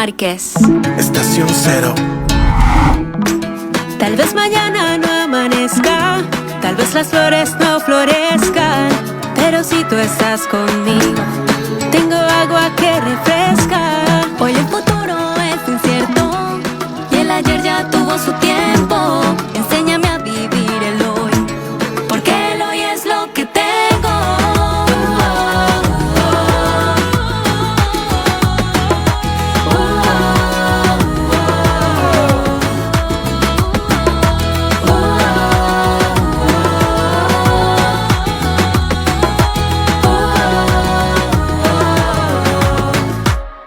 Márquez. Estación Cero. Tal vez mañana no amanezca, tal vez las flores no florezcan, pero si tú estás conmigo, tengo agua que refresca. Hoy el futuro es incierto y el ayer ya tuvo su tiempo. Enséñame a vivir el hoy, porque el hoy es lo que tengo.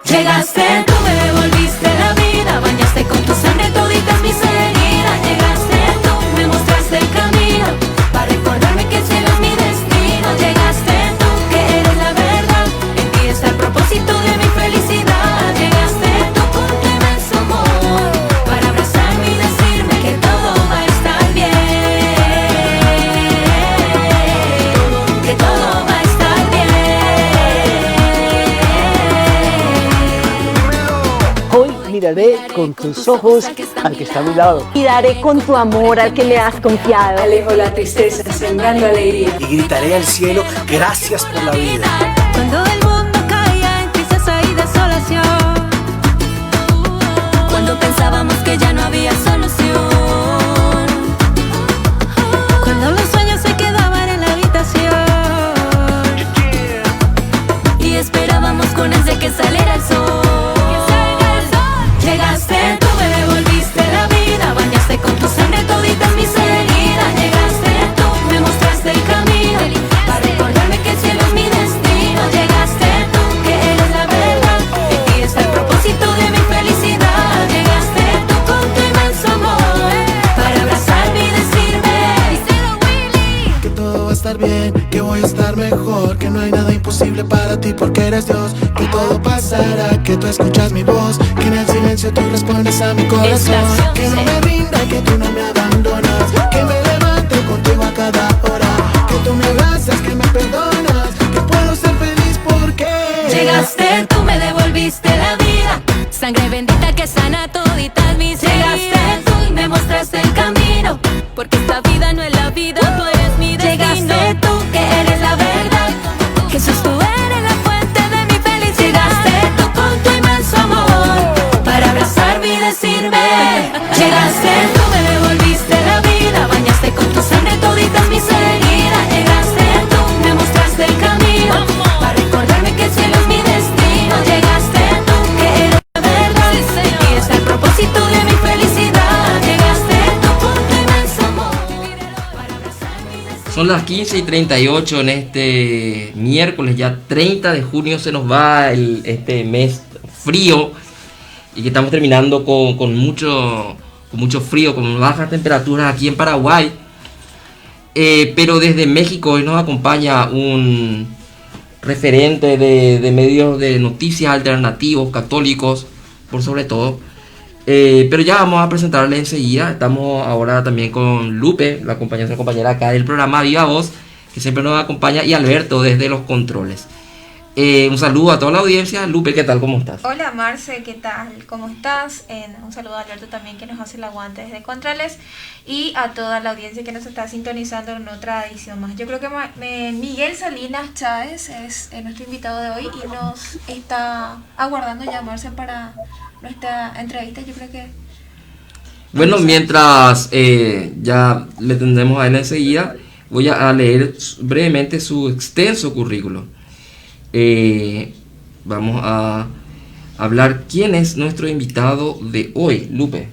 Llegaste, tú me devolviste la vida, bañaste con tu sangre toditas mis heridas. Llegaste, tú me mostraste el camino, para recordarme que el cielo es mi destino. Llegaste tú, que eres la verdad, en ti está el propósito de mi felicidad. Llegaste tú con tu inmenso amor, para abrazarme y decirme que todo va a estar bien, que todo va a estar bien. Hoy miraré con tus ojos al que está a mi lado. Y daré con tu amor al que le has confiado. Alejo la tristeza, sembrando alegría. Y gritaré al cielo, gracias por la vida. Cuando el mundo caía en tristeza y desolación, cuando pensábamos que ya no había solución, cuando los sueños se quedaban en la habitación y esperábamos con ansia que saliera el sol. Llegaste, tú me devolviste la vida, bañaste con tu sangre toditas mis heridas. Llegaste, tú me mostraste el camino, para recordarme que el cielo es mi destino. Llegaste tú, que eres la verdad, en ti está el propósito de mi felicidad. Llegaste tú con tu inmenso amor, para abrazarme y decirme Que todo va a estar bien, que voy a estar mejor, que no hay nada imposible para ti porque eres Dios. Que todo pasará, que tú escuchas mi voz, que en el silencio tú respondes a mi corazón. Que no me rinda, que tú no me abandonas, que me levanto contigo a cada hora, que tú me abrazas, que me perdonas, que puedo ser feliz porque llegaste, tú me devolviste la vida, sangre bendita que sana toditas mis heridas. Llegaste tú y me mostraste el camino, porque esta vida no es la vida, tú eres mi destino. Llegaste tú, que eres la verdad, Jesús, tú eres la fuente de mi felicidad. Llegaste tú con tu inmenso amor, para abrazarme y decirme. Llegaste, tú me devolviste la vida, bañaste con tu sangre toditas mis heridas. Llegaste tú, me mostraste el camino, para recordarme que el cielo es mi destino. Llegaste tú, que eres la verdad, y está el propósito de mi felicidad. Llegaste tú con tu inmenso amor, para abrazarme y decirme. Son las 15:38 en este miércoles, ya 30 de junio se nos va este mes frío y que estamos terminando con mucho frío, con bajas temperaturas aquí en Paraguay. Pero desde México hoy nos acompaña un referente de medios de noticias alternativos, católicos, por sobre todo. Pero ya vamos a presentarle enseguida. Estamos ahora también con Lupe, nuestra compañera acá del programa Viva Voz, que siempre nos acompaña, y Alberto desde los controles. Un saludo a toda la audiencia. Lupe, ¿qué tal? ¿Cómo estás? Hola Marce, ¿qué tal? ¿Cómo estás? Un saludo a Alberto también, que nos hace el aguante desde Controles, y a toda la audiencia que nos está sintonizando en otra edición más. Yo creo que Miguel Salinas Chávez es nuestro invitado de hoy y nos está aguardando llamarse para nuestra entrevista. Yo creo que... Bueno, mientras ya le tendremos a él enseguida, voy a leer brevemente su extenso currículo. Vamos a hablar quién es nuestro invitado de hoy, Lupe.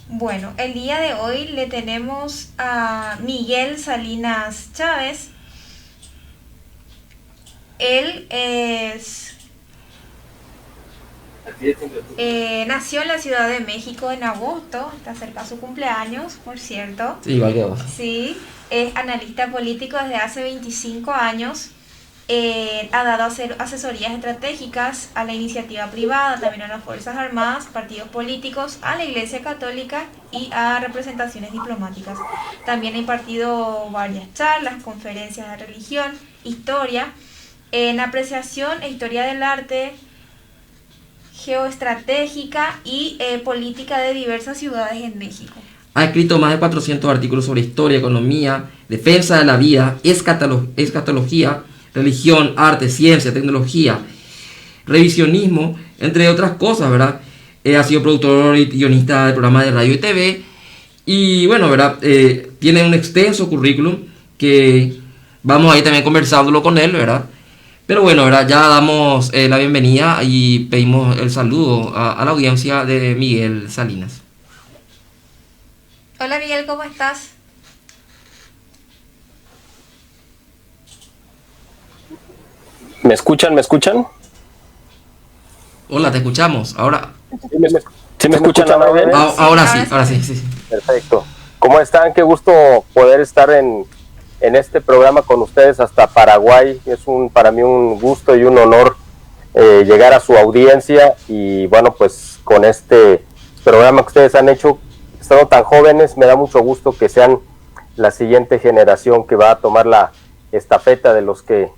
Bueno, el día de hoy le tenemos a Miguel Salinas Chávez. Él nació en la Ciudad de México en agosto, está cerca su cumpleaños, por cierto. Sí, igual que vos. Sí, es analista político desde hace 25 años. Ha dado asesorías estratégicas a la iniciativa privada, también a las Fuerzas Armadas, partidos políticos, a la Iglesia Católica y a representaciones diplomáticas. También ha impartido varias charlas, conferencias de religión, historia, en apreciación e historia del arte, geoestratégica y política de diversas ciudades en México. Ha escrito más de 400 artículos sobre historia, economía, defensa de la vida, escatología, religión, arte, ciencia, tecnología, revisionismo, entre otras cosas, ¿verdad? Ha sido productor y guionista de programas de radio y TV. Y bueno, ¿verdad? Tiene un extenso currículum que vamos a ir también conversándolo con él, ¿verdad? Pero bueno, ¿verdad? Ya damos la bienvenida y pedimos el saludo a la audiencia de Miguel Salinas. Hola Miguel, ¿cómo estás? ¿Me escuchan? ¿Me escuchan? Hola, te escuchamos. Ahora, ¿Sí me escuchan ahora? ahora sí. Perfecto. ¿Cómo están? Qué gusto poder estar en este programa con ustedes hasta Paraguay. Es para mí un gusto y un honor llegar a su audiencia y bueno, pues con este programa que ustedes han hecho, estando tan jóvenes, me da mucho gusto que sean la siguiente generación que va a tomar la estafeta de los que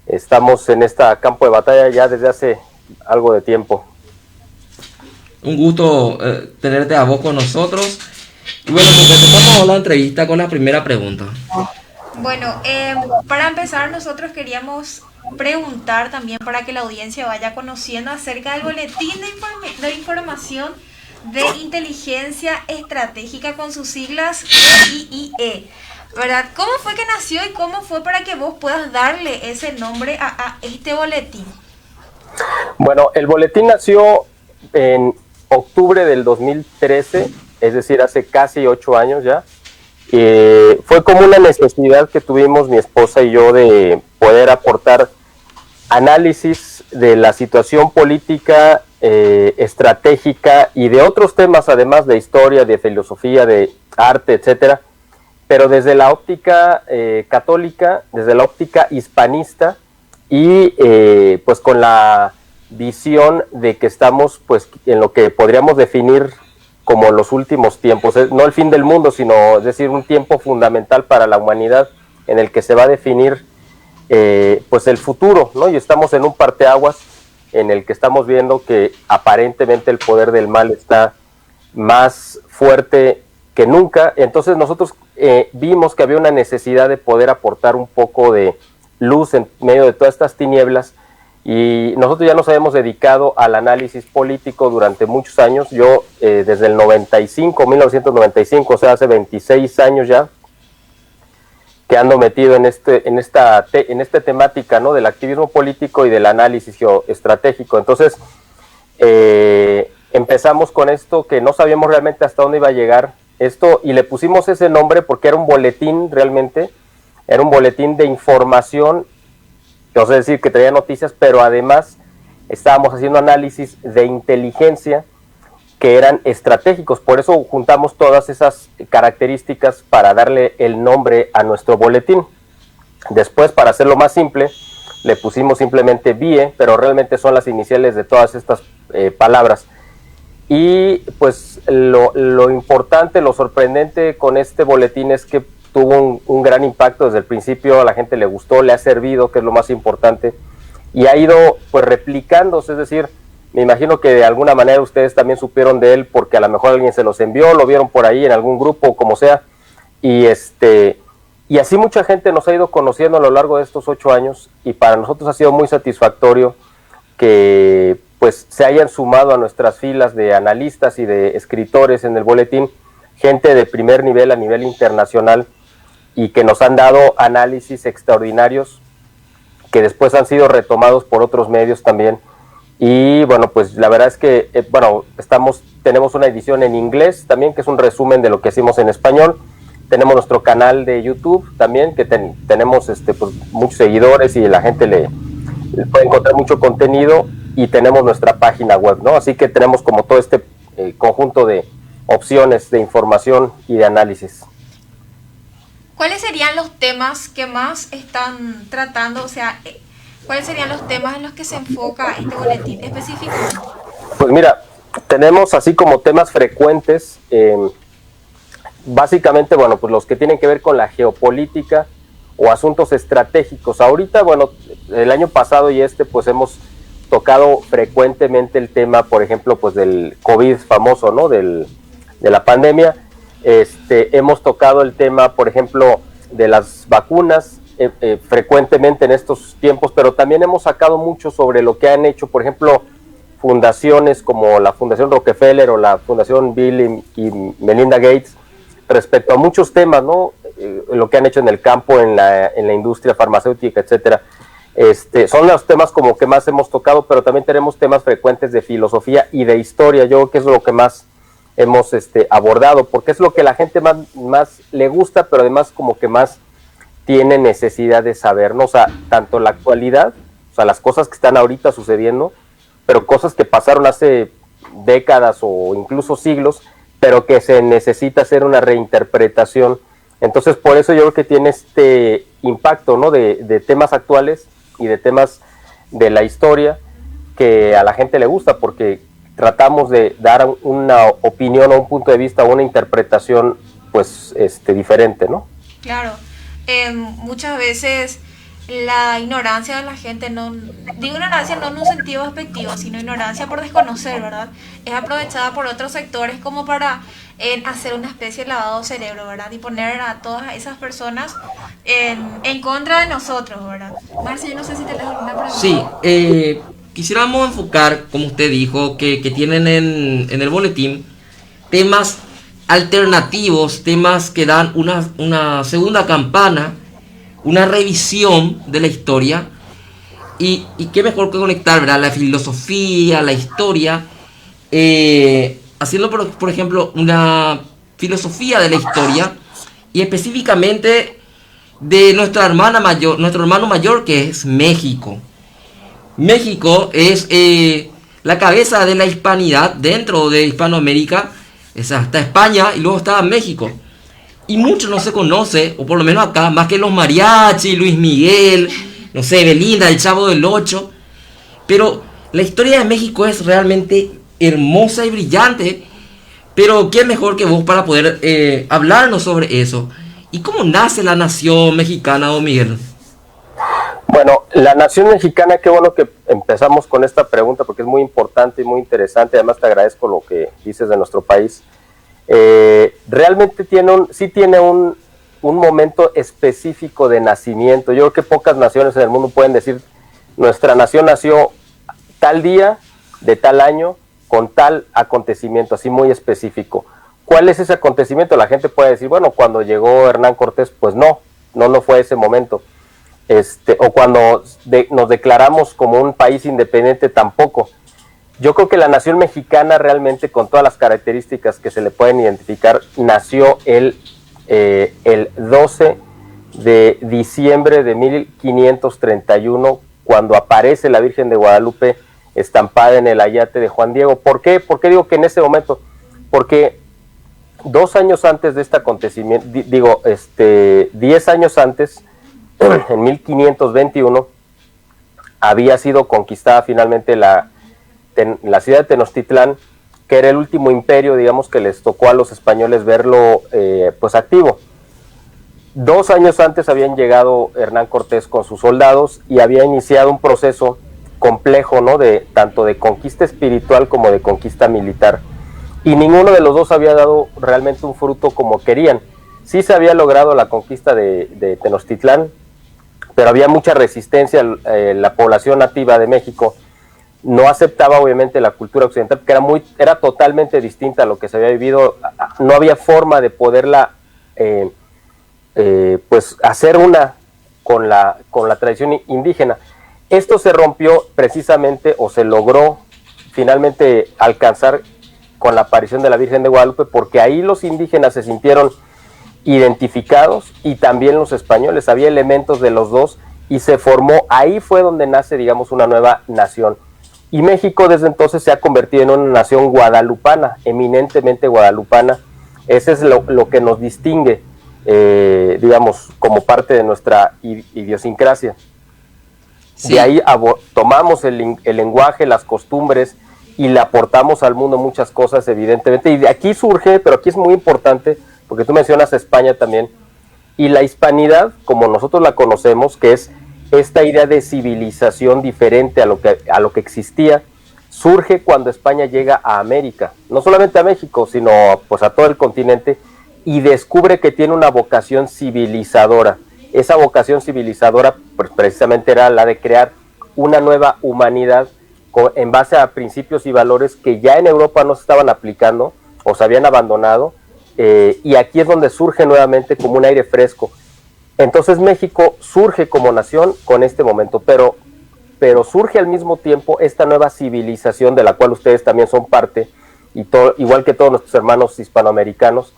estamos en este campo de batalla ya desde hace algo de tiempo. Un gusto tenerte a vos con nosotros. Y bueno, pues empezamos la entrevista con la primera pregunta. Bueno, para empezar nosotros queríamos preguntar también para que la audiencia vaya conociendo acerca del boletín de información de inteligencia estratégica con sus siglas BIIE, ¿verdad? ¿Cómo fue que nació y cómo fue para que vos puedas darle ese nombre a este boletín? Bueno, el boletín nació en octubre del 2013, es decir, hace casi 8 años ya. Fue como una necesidad que tuvimos mi esposa y yo de poder aportar análisis de la situación política, estratégica y de otros temas, además de historia, de filosofía, de arte, etcétera, pero desde la óptica católica, desde la óptica hispanista y pues con la visión de que estamos pues en lo que podríamos definir como los últimos tiempos, no el fin del mundo, sino es decir, un tiempo fundamental para la humanidad en el que se va a definir pues el futuro, ¿no? Y estamos en un parteaguas en el que estamos viendo que aparentemente el poder del mal está más fuerte que nunca. Entonces nosotros vimos que había una necesidad de poder aportar un poco de luz en medio de todas estas tinieblas, y nosotros ya nos habíamos dedicado al análisis político durante muchos años. Yo desde el 1995, o sea, hace 26 años ya, que ando metido en esta temática, ¿no? Del activismo político y del análisis geoestratégico. Entonces empezamos con esto que no sabíamos realmente hasta dónde iba a llegar esto, y le pusimos ese nombre porque era un boletín, realmente era un boletín de información, no sé decir que traía noticias, pero además estábamos haciendo análisis de inteligencia que eran estratégicos. Por eso juntamos todas esas características para darle el nombre a nuestro boletín. Después, para hacerlo más simple, le pusimos simplemente BIE, pero realmente son las iniciales de todas estas palabras. Y pues lo importante, lo sorprendente con este boletín es que tuvo un gran impacto desde el principio. A la gente le gustó, le ha servido, que es lo más importante, y ha ido pues replicándose. Es decir, me imagino que de alguna manera ustedes también supieron de él porque a lo mejor alguien se los envió, lo vieron por ahí en algún grupo, como sea, y así mucha gente nos ha ido conociendo a lo largo de estos 8 años, y para nosotros ha sido muy satisfactorio que pues se hayan sumado a nuestras filas de analistas y de escritores en el boletín gente de primer nivel a nivel internacional, y que nos han dado análisis extraordinarios que después han sido retomados por otros medios también. Y bueno, pues la verdad es que tenemos una edición en inglés también, que es un resumen de lo que hicimos en español. Tenemos nuestro canal de YouTube también, que tenemos pues, muchos seguidores y la gente le puede encontrar mucho contenido, y tenemos nuestra página web, ¿no? Así que tenemos como todo este conjunto de opciones de información y de análisis. ¿Cuáles serían los temas que más están tratando? O sea, ¿cuáles serían los temas en los que se enfoca este boletín específicamente? Pues mira, tenemos así como temas frecuentes, básicamente, bueno, pues los que tienen que ver con la geopolítica o asuntos estratégicos. Ahorita, bueno, el año pasado y pues hemos tocado frecuentemente el tema, por ejemplo, pues del COVID famoso, ¿no? De la pandemia. Hemos tocado el tema, por ejemplo, de las vacunas frecuentemente en estos tiempos, pero también hemos sacado mucho sobre lo que han hecho, por ejemplo, fundaciones como la Fundación Rockefeller o la Fundación Bill y Melinda Gates, respecto a muchos temas, ¿no? Lo que han hecho en el campo, en la industria farmacéutica, etcétera. Son los temas como que más hemos tocado, pero también tenemos temas frecuentes de filosofía y de historia. Yo creo que es lo que más hemos abordado, porque es lo que la gente más le gusta, pero además como que más tiene necesidad de saber, ¿no? O sea, tanto la actualidad, o sea, las cosas que están ahorita sucediendo, pero cosas que pasaron hace décadas o incluso siglos, pero que se necesita hacer una reinterpretación. Entonces, por eso yo creo que tiene este impacto, ¿no? de temas actuales y de temas de la historia que a la gente le gusta, porque tratamos de dar una opinión o un punto de vista o una interpretación pues diferente, ¿no? Claro, muchas veces la ignorancia de la gente, no digo ignorancia no en un sentido despectivo, sino ignorancia por desconocer, ¿verdad? Es aprovechada por otros sectores como para hacer una especie de lavado de cerebro, ¿verdad? Y poner a todas esas personas en contra de nosotros, ¿verdad? Marcia, yo no sé si te das alguna pregunta. Sí, quisiéramos enfocar, como usted dijo, que tienen en el boletín temas alternativos, temas que dan una segunda campana, una revisión de la historia, y qué mejor que conectar, ¿verdad? La filosofía, la historia, haciendo por ejemplo una filosofía de la historia, y específicamente de nuestro hermano mayor, que es México. México es la cabeza de la hispanidad dentro de Hispanoamérica. Está España y luego está México. Y mucho no se conoce, o por lo menos acá, más que los mariachi, Luis Miguel, no sé, Belinda, el Chavo del Ocho. Pero la historia de México es realmente hermosa y brillante. Pero ¿quién mejor que vos para poder hablarnos sobre eso? ¿Y cómo nace la nación mexicana, don Miguel? Bueno, la nación mexicana, qué bueno que empezamos con esta pregunta porque es muy importante y muy interesante. Además te agradezco lo que dices de nuestro país. Realmente tiene un momento específico de nacimiento. Yo creo que pocas naciones en el mundo pueden decir nuestra nación nació tal día, de tal año, con tal acontecimiento, así muy específico. ¿Cuál es ese acontecimiento? La gente puede decir, bueno, cuando llegó Hernán Cortés, pues no fue ese momento. O cuando nos declaramos como un país independiente, tampoco. Yo creo que la nación mexicana realmente, con todas las características que se le pueden identificar, nació el 12 de diciembre de 1531, cuando aparece la Virgen de Guadalupe estampada en el ayate de Juan Diego. ¿Por qué? ¿Por qué digo que en ese momento? Porque 2 años antes de este acontecimiento, 10 años antes, en 1521, había sido conquistada finalmente la ciudad de Tenochtitlán, que era el último imperio, digamos, que les tocó a los españoles verlo pues activo. 2 años antes habían llegado Hernán Cortés con sus soldados y había iniciado un proceso complejo, ¿no? Tanto de conquista espiritual como de conquista militar. Y ninguno de los dos había dado realmente un fruto como querían. Sí se había logrado la conquista de Tenochtitlán, pero había mucha resistencia. La población nativa de México no aceptaba obviamente la cultura occidental, porque era totalmente distinta a lo que se había vivido. No había forma de poderla pues hacer una con la tradición indígena. Esto se rompió precisamente, o se logró finalmente alcanzar con la aparición de la Virgen de Guadalupe, porque ahí los indígenas se sintieron identificados y también los españoles. Había elementos de los dos y se formó, ahí fue donde nace, digamos, una nueva nación. Y México desde entonces se ha convertido en una nación guadalupana, eminentemente guadalupana. Ese es lo que nos distingue, digamos, como parte de nuestra idiosincrasia. Sí. De ahí tomamos el lenguaje, las costumbres, y le aportamos al mundo muchas cosas, evidentemente. Y de aquí surge, pero aquí es muy importante, porque tú mencionas a España también, y la hispanidad, como nosotros la conocemos, que es esta idea de civilización diferente a lo que existía surge cuando España llega a América, no solamente a México, sino pues a todo el continente, y descubre que tiene una vocación civilizadora. Esa vocación civilizadora pues, precisamente era la de crear una nueva humanidad en base a principios y valores que ya en Europa no se estaban aplicando o se habían abandonado, y aquí es donde surge nuevamente como un aire fresco. Entonces México surge como nación con este momento, pero surge al mismo tiempo esta nueva civilización de la cual ustedes también son parte, igual que todos nuestros hermanos hispanoamericanos,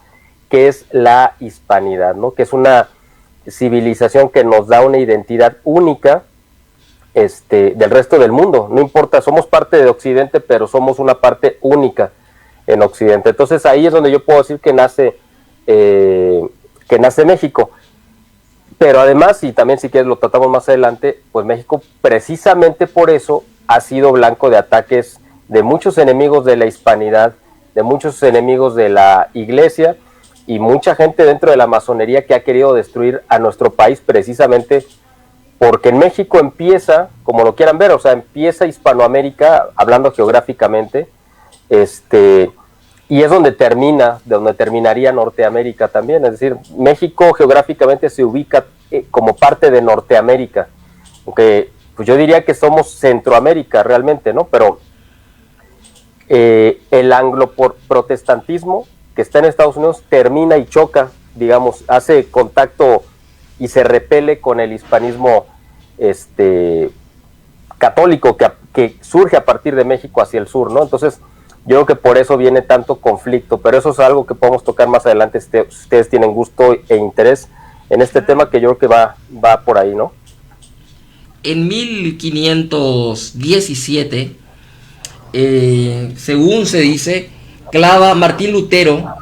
que es la hispanidad, ¿no? Que es una civilización que nos da una identidad única del resto del mundo. No importa, somos parte de Occidente, pero somos una parte única en Occidente. Entonces ahí es donde yo puedo decir que nace México. Pero además, y también si quieres lo tratamos más adelante, pues México precisamente por eso ha sido blanco de ataques de muchos enemigos de la hispanidad, de muchos enemigos de la iglesia y mucha gente dentro de la masonería que ha querido destruir a nuestro país precisamente porque en México empieza, como lo quieran ver, o sea, empieza Hispanoamérica, hablando geográficamente, y es donde terminaría Norteamérica también, es decir, México geográficamente se ubica como parte de Norteamérica, aunque pues yo diría que somos Centroamérica realmente, ¿no? Pero el anglo-protestantismo que está en Estados Unidos termina y choca, digamos, hace contacto y se repele con el hispanismo católico que surge a partir de México hacia el sur, ¿no? Entonces, yo creo que por eso viene tanto conflicto, pero eso es algo que podemos tocar más adelante si ustedes tienen gusto e interés en este tema, que yo creo que va por ahí, ¿no? En 1517, según se dice, clava Martín Lutero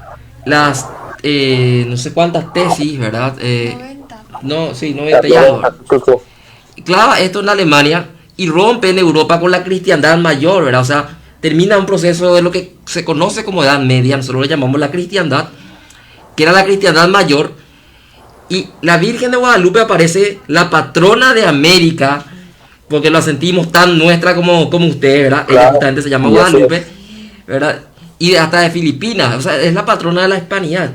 las no sé cuántas tesis, ¿verdad? 90 y algo. Clava esto en Alemania y rompe en Europa con la cristiandad mayor, ¿verdad? O sea, termina un proceso de lo que se conoce como Edad Media, nosotros le llamamos la cristiandad, que era la cristiandad mayor, y la Virgen de Guadalupe aparece la patrona de América, porque la sentimos tan nuestra como ustedes, ¿verdad? Ella justamente se llama Guadalupe, ¿verdad? Y hasta de Filipinas, o sea, es la patrona de la hispanidad.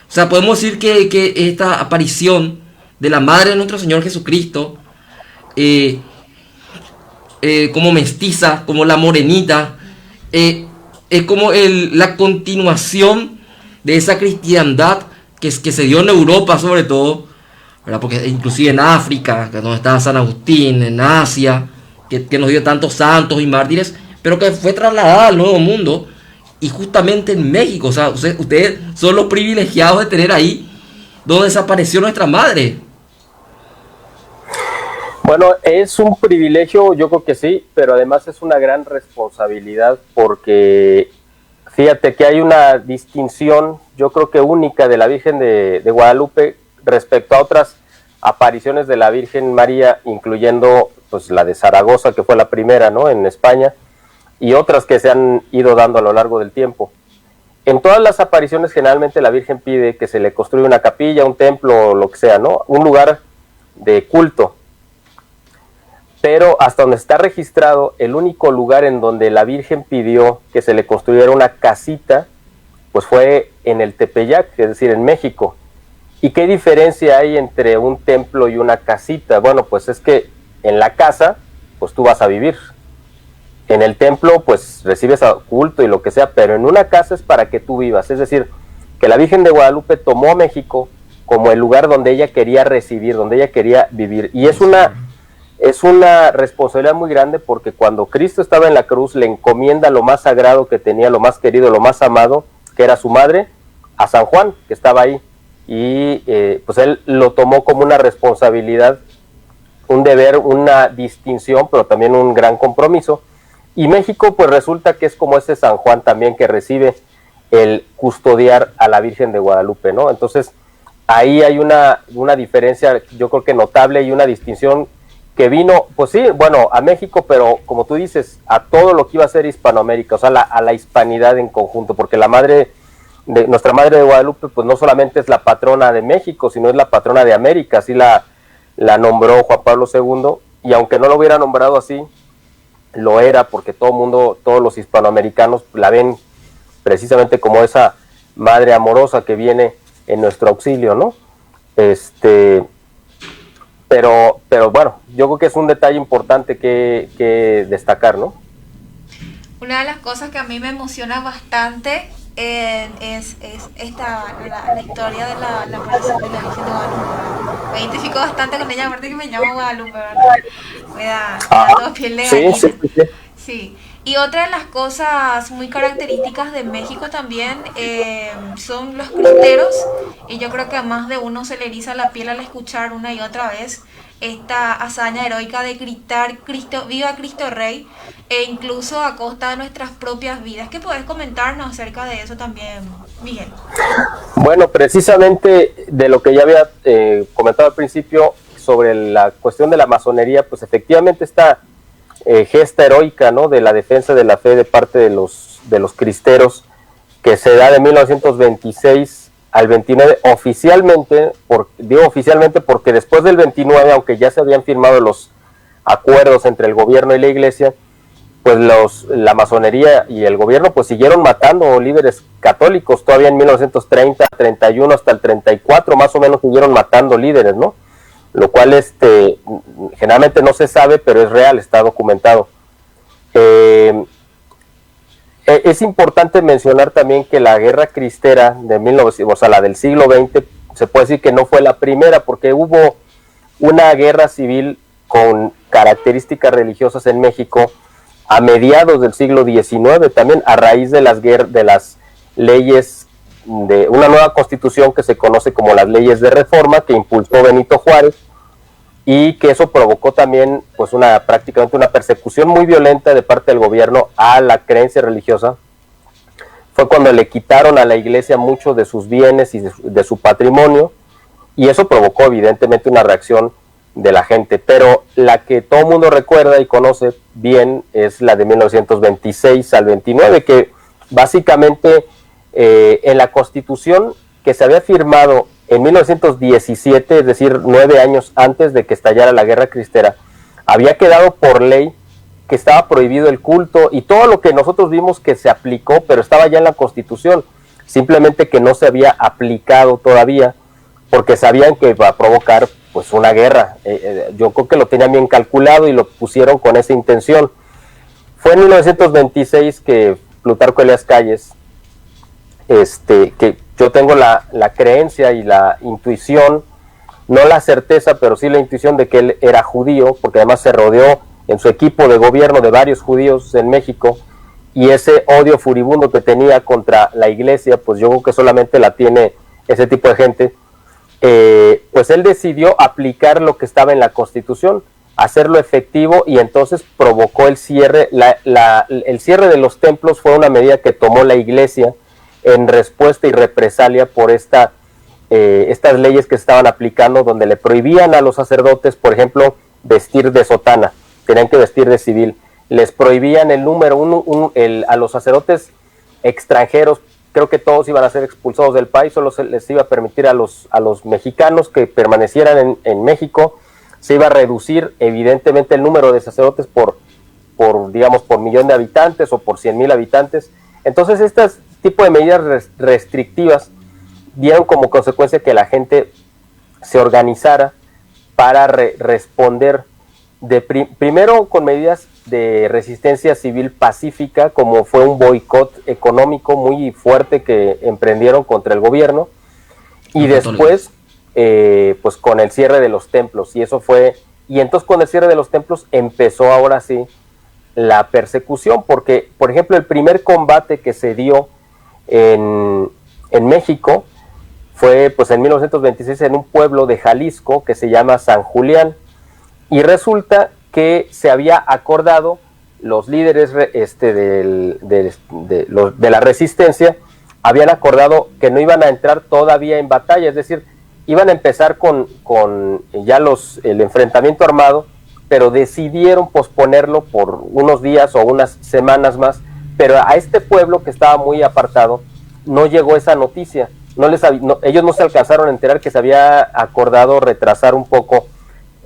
O sea, podemos decir que esta aparición de la Madre de nuestro Señor Jesucristo, como mestiza, como la morenita, es como la continuación de esa cristiandad que se dio en Europa sobre todo, ¿verdad? Porque inclusive en África, que donde estaba San Agustín, en Asia, que nos dio tantos santos y mártires, pero que fue trasladada al Nuevo Mundo, y justamente en México. O sea, ustedes son los privilegiados de tener ahí donde desapareció nuestra madre. Bueno, es un privilegio, yo creo que sí, pero además es una gran responsabilidad, porque fíjate que hay una distinción, yo creo que única, de la Virgen de Guadalupe respecto a otras apariciones de la Virgen María, incluyendo pues la de Zaragoza, que fue la primera, ¿no?, en España, y otras que se han ido dando a lo largo del tiempo. En todas las apariciones generalmente la Virgen pide que se le construya una capilla, un templo, lo que sea, ¿no?, un lugar de culto. Pero hasta donde está registrado, el único lugar en donde la Virgen pidió que se le construyera una casita, pues fue en el Tepeyac, es decir, en México. ¿Y qué diferencia hay entre un templo y una casita? Bueno, pues es que en la casa, pues tú vas a vivir. En el templo, pues recibes culto y lo que sea, pero en una casa es para que tú vivas. Es decir, que la Virgen de Guadalupe tomó México como el lugar donde ella quería residir, donde ella quería vivir. Y es una responsabilidad muy grande, porque cuando Cristo estaba en la cruz le encomienda lo más sagrado que tenía, lo más querido, lo más amado, que era su madre, a San Juan, que estaba ahí. Y pues él lo tomó como una responsabilidad, un deber, una distinción, pero también un gran compromiso. Y México pues resulta que es como ese San Juan también, que recibe el custodiar a la Virgen de Guadalupe, ¿no? Entonces ahí hay una diferencia, yo creo que notable, y una distinción que vino, pues sí, bueno, a México, pero como tú dices, a todo lo que iba a ser Hispanoamérica, o sea, a la hispanidad en conjunto, porque nuestra Madre de Guadalupe, pues no solamente es la patrona de México, sino es la patrona de América, así la la nombró Juan Pablo II, y aunque no lo hubiera nombrado así, lo era, porque todo el mundo, todos los hispanoamericanos la ven precisamente como esa madre amorosa que viene en nuestro auxilio, ¿no? Pero bueno, yo creo que es un detalle importante que destacar, ¿no? Una de las cosas que a mí me emociona bastante es la historia de la aparición de la Virgen de Guadalupe. Me identifico bastante con ella, aparte que me llamo Guadalupe, ¿verdad? Me da todo piel de gallina. Sí. Y otra de las cosas muy características de México también son los cristeros, y yo creo que a más de uno se le eriza la piel al escuchar una y otra vez esta hazaña heroica de gritar "Viva Cristo Rey", e incluso a costa de nuestras propias vidas. ¿Qué podés comentarnos acerca de eso también, Miguel? Bueno, precisamente de lo que ya había comentado al principio sobre la cuestión de la masonería, pues efectivamente esta gesta heroica, ¿no?, de la defensa de la fe de parte de los cristeros, que se da de 1926 al 29, oficialmente, digo oficialmente porque después del 29, aunque ya se habían firmado los acuerdos entre el gobierno y la iglesia, pues la masonería y el gobierno pues siguieron matando líderes católicos. Todavía en 1930, 31 hasta el 34 más o menos siguieron matando líderes, ¿no? Lo cual generalmente no se sabe, pero es real, está documentado. Es importante mencionar también que la guerra cristera de 1900, o sea, la del siglo XX, se puede decir que no fue la primera, porque hubo una guerra civil con características religiosas en México a mediados del siglo XIX, también a raíz de las leyes de una nueva constitución que se conoce como las leyes de reforma, que impulsó Benito Juárez, y que eso provocó también pues prácticamente una persecución muy violenta de parte del gobierno a la creencia religiosa. Fue cuando le quitaron a la iglesia muchos de sus bienes y de su patrimonio, y eso provocó evidentemente una reacción de la gente, pero la que todo el mundo recuerda y conoce bien es la de 1926 al 29, que básicamente en la Constitución que se había firmado en 1917, es decir, 9 años antes de que estallara la guerra cristera, había quedado por ley que estaba prohibido el culto y todo lo que nosotros vimos que se aplicó, pero estaba ya en la Constitución, simplemente que no se había aplicado todavía, porque sabían que iba a provocar pues una guerra. Yo creo que lo tenían bien calculado y lo pusieron con esa intención. Fue en 1926 que Plutarco Elías Calles, que yo tengo la creencia y la intuición, no la certeza, pero sí la intuición de que él era judío, porque además se rodeó en su equipo de gobierno de varios judíos en México, y ese odio furibundo que tenía contra la iglesia, pues yo creo que solamente la tiene ese tipo de gente. Pues él decidió aplicar lo que estaba en la Constitución, hacerlo efectivo, y entonces provocó el cierre. El cierre de los templos fue una medida que tomó la iglesia en respuesta y represalia por estas leyes que estaban aplicando, donde le prohibían a los sacerdotes, por ejemplo, vestir de sotana, tenían que vestir de civil, les prohibían a los sacerdotes extranjeros, creo que todos iban a ser expulsados del país, solo se les iba a permitir a los mexicanos que permanecieran en México. Se iba a reducir evidentemente el número de sacerdotes por millón de habitantes o por 100,000 habitantes. Entonces este tipo de medidas restrictivas dieron como consecuencia que la gente se organizara para responder primero con medidas de resistencia civil pacífica, como fue un boicot económico muy fuerte que emprendieron contra el gobierno, y después pues con el cierre de los templos, y entonces con el cierre de los templos empezó ahora sí la persecución, porque por ejemplo el primer combate que se dio en México fue pues en 1926 en un pueblo de Jalisco que se llama San Julián, y resulta que se había acordado, los líderes de la resistencia habían acordado que no iban a entrar todavía en batalla, es decir, iban a empezar con ya el enfrentamiento armado, pero decidieron posponerlo por unos días o unas semanas más, pero a este pueblo que estaba muy apartado no llegó esa noticia, ellos no se alcanzaron a enterar que se había acordado retrasar un poco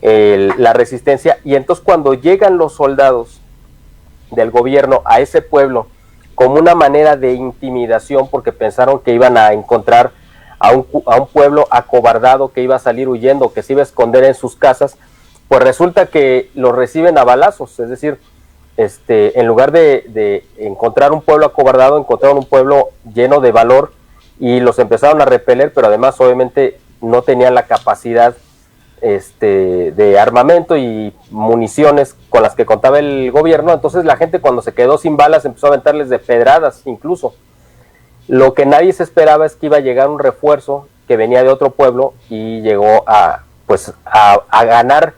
la resistencia, y entonces cuando llegan los soldados del gobierno a ese pueblo como una manera de intimidación, porque pensaron que iban a encontrar a un pueblo acobardado que iba a salir huyendo, que se iba a esconder en sus casas, pues resulta que los reciben a balazos. Es decir, en lugar de encontrar un pueblo acobardado, encontraron un pueblo lleno de valor y los empezaron a repeler, pero además obviamente no tenían la capacidad de armamento y municiones con las que contaba el gobierno. Entonces la gente, cuando se quedó sin balas, empezó a aventarles de pedradas incluso. Lo que nadie se esperaba es que iba a llegar un refuerzo que venía de otro pueblo y llegó a ganar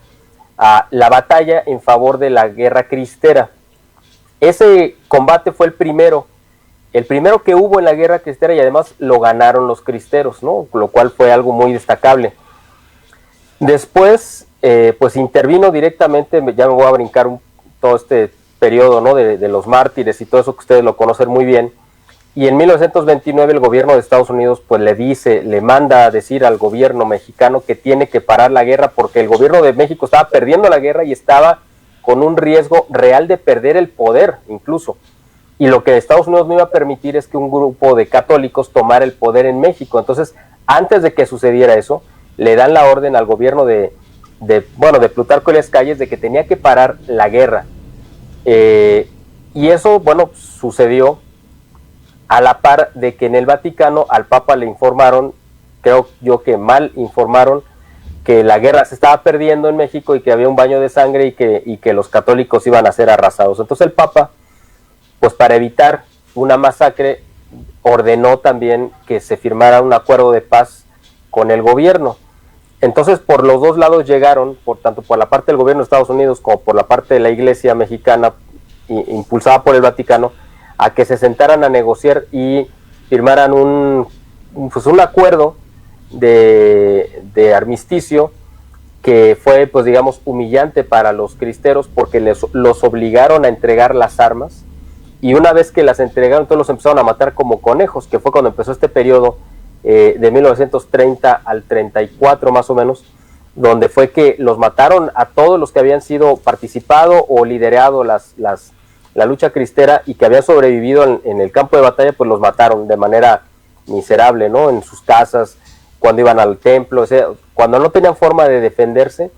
la batalla en favor de la guerra cristera. Ese combate fue el primero que hubo en la guerra cristera, y además lo ganaron los cristeros, ¿no? Lo cual fue algo muy destacable. Después, pues intervino directamente, ya me voy a brincar todo este periodo, ¿no? de los mártires y todo eso que ustedes lo conocen muy bien. Y en 1929 el gobierno de Estados Unidos pues le manda a decir al gobierno mexicano que tiene que parar la guerra, porque el gobierno de México estaba perdiendo la guerra y estaba con un riesgo real de perder el poder incluso. Y lo que Estados Unidos no iba a permitir es que un grupo de católicos tomara el poder en México. Entonces, antes de que sucediera eso, le dan la orden al gobierno de Plutarco Elías Calles de que tenía que parar la guerra. Y eso, bueno, sucedió a la par de que en el Vaticano al Papa le informaron, creo yo que mal informaron, que la guerra se estaba perdiendo en México y que había un baño de sangre y que los católicos iban a ser arrasados. Entonces el Papa, pues para evitar una masacre, ordenó también que se firmara un acuerdo de paz con el gobierno. Entonces por los dos lados llegaron, tanto por la parte del gobierno de Estados Unidos como por la parte de la Iglesia mexicana, impulsada por el Vaticano, a que se sentaran a negociar y firmaran un acuerdo de armisticio, que fue, pues digamos, humillante para los cristeros, porque los obligaron a entregar las armas, y una vez que las entregaron, entonces los empezaron a matar como conejos, que fue cuando empezó este periodo de 1930 al 34 más o menos, donde fue que los mataron a todos los que habían sido participado o liderado la lucha cristera y que habían sobrevivido en el campo de batalla, pues los mataron de manera miserable, ¿no? En sus casas, cuando iban al templo, o sea, cuando no tenían forma de defenderse.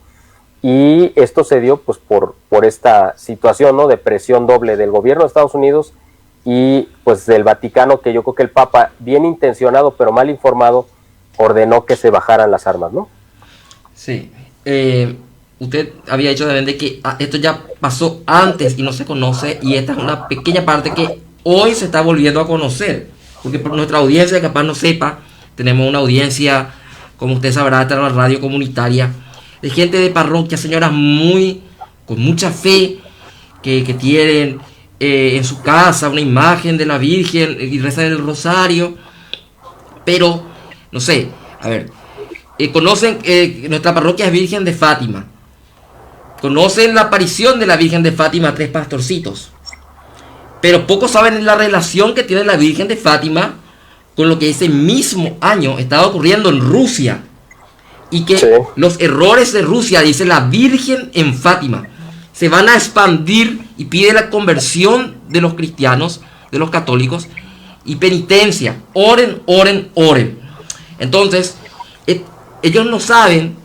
Y esto se dio pues por esta situación, ¿no? De presión doble del gobierno de Estados Unidos y pues del Vaticano, que yo creo que el Papa, bien intencionado pero mal informado, ordenó que se bajaran las armas, ¿no? Sí. Usted había dicho también de que esto ya pasó antes y no se conoce, y esta es una pequeña parte que hoy se está volviendo a conocer, porque por nuestra audiencia capaz no sepa, tenemos una audiencia, como usted sabrá, esta es la radio comunitaria, de gente de parroquia, señoras con mucha fe, que tienen en su casa una imagen de la Virgen y rezan el rosario, pero, no sé, a ver, conocen nuestra parroquia es Virgen de Fátima, conocen la aparición de la Virgen de Fátima a 3 pastorcitos, pero pocos saben la relación que tiene la Virgen de Fátima con lo que ese mismo año estaba ocurriendo en Rusia, y que sí, los errores de Rusia, dice la Virgen en Fátima, se van a expandir, y pide la conversión de los cristianos, de los católicos, y penitencia. Oren, oren, oren. Entonces, ellos no saben,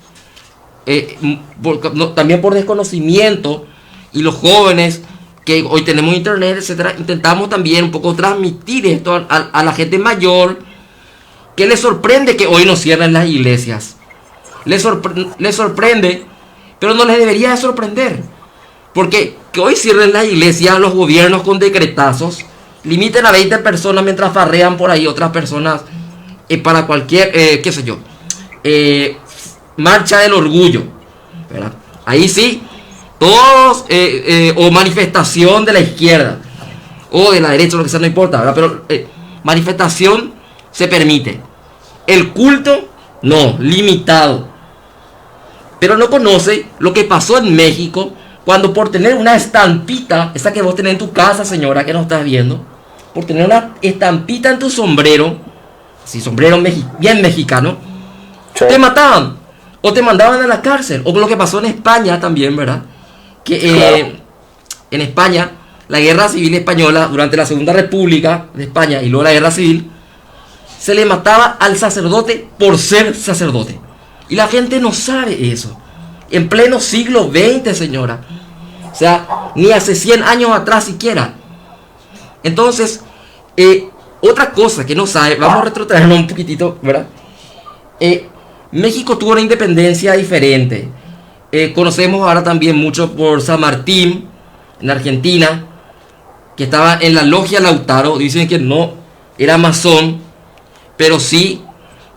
también por desconocimiento, y los jóvenes que hoy tenemos internet, etcétera, intentamos también un poco transmitir esto a la gente mayor, que les sorprende que hoy no cierren las iglesias. Les sorprende, pero no les debería de sorprender, porque que hoy cierren las iglesias, los gobiernos con decretazos, limiten a 20 personas mientras farrean por ahí otras personas para cualquier, qué sé yo, marcha del orgullo, ¿verdad? Ahí sí, todos, o manifestación de la izquierda o de la derecha, lo que sea, no importa, ¿verdad? Pero manifestación se permite, el culto no, limitado. Pero no conoce lo que pasó en México, cuando por tener una estampita, esa que vos tenés en tu casa, señora, que nos estás viendo, por tener una estampita en tu sombrero, sí, sombrero bien mexicano, sí, te mataban. o te mandaban a la cárcel, o lo que pasó en España también, ¿verdad? Que Claro. en España, la guerra civil española, durante la Segunda República de España y luego la guerra civil, se le mataba al sacerdote por ser sacerdote. Y la gente no sabe eso. En pleno siglo XX, señora. O sea, ni hace 100 años atrás siquiera. Entonces, otra cosa que no sabe, vamos a retrotraernos un poquitito, ¿verdad? México tuvo una independencia diferente. Conocemos ahora también mucho por San Martín, en Argentina, que estaba en la logia Lautaro. Dicen que no era masón, pero sí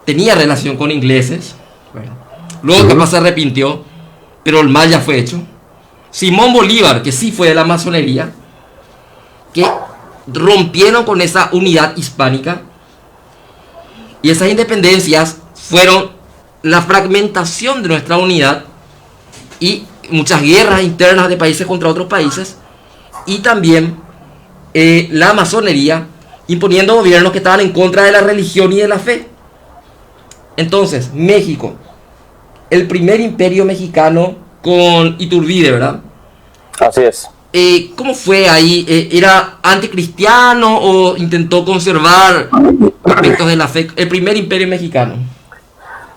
tenía relación con ingleses. Bueno, luego capaz se arrepintió, pero el mal ya fue hecho. Simón Bolívar, que sí fue de la masonería, que rompieron con esa unidad hispánica, y esas independencias fueron la fragmentación de nuestra unidad y muchas guerras internas de países contra otros países, y también la masonería imponiendo gobiernos que estaban en contra de la religión y de la fe. Entonces, México, el primer imperio mexicano con Iturbide, ¿verdad? Así es. ¿Cómo fue ahí? ¿Era anticristiano o intentó conservar aspectos de la fe? El primer imperio mexicano.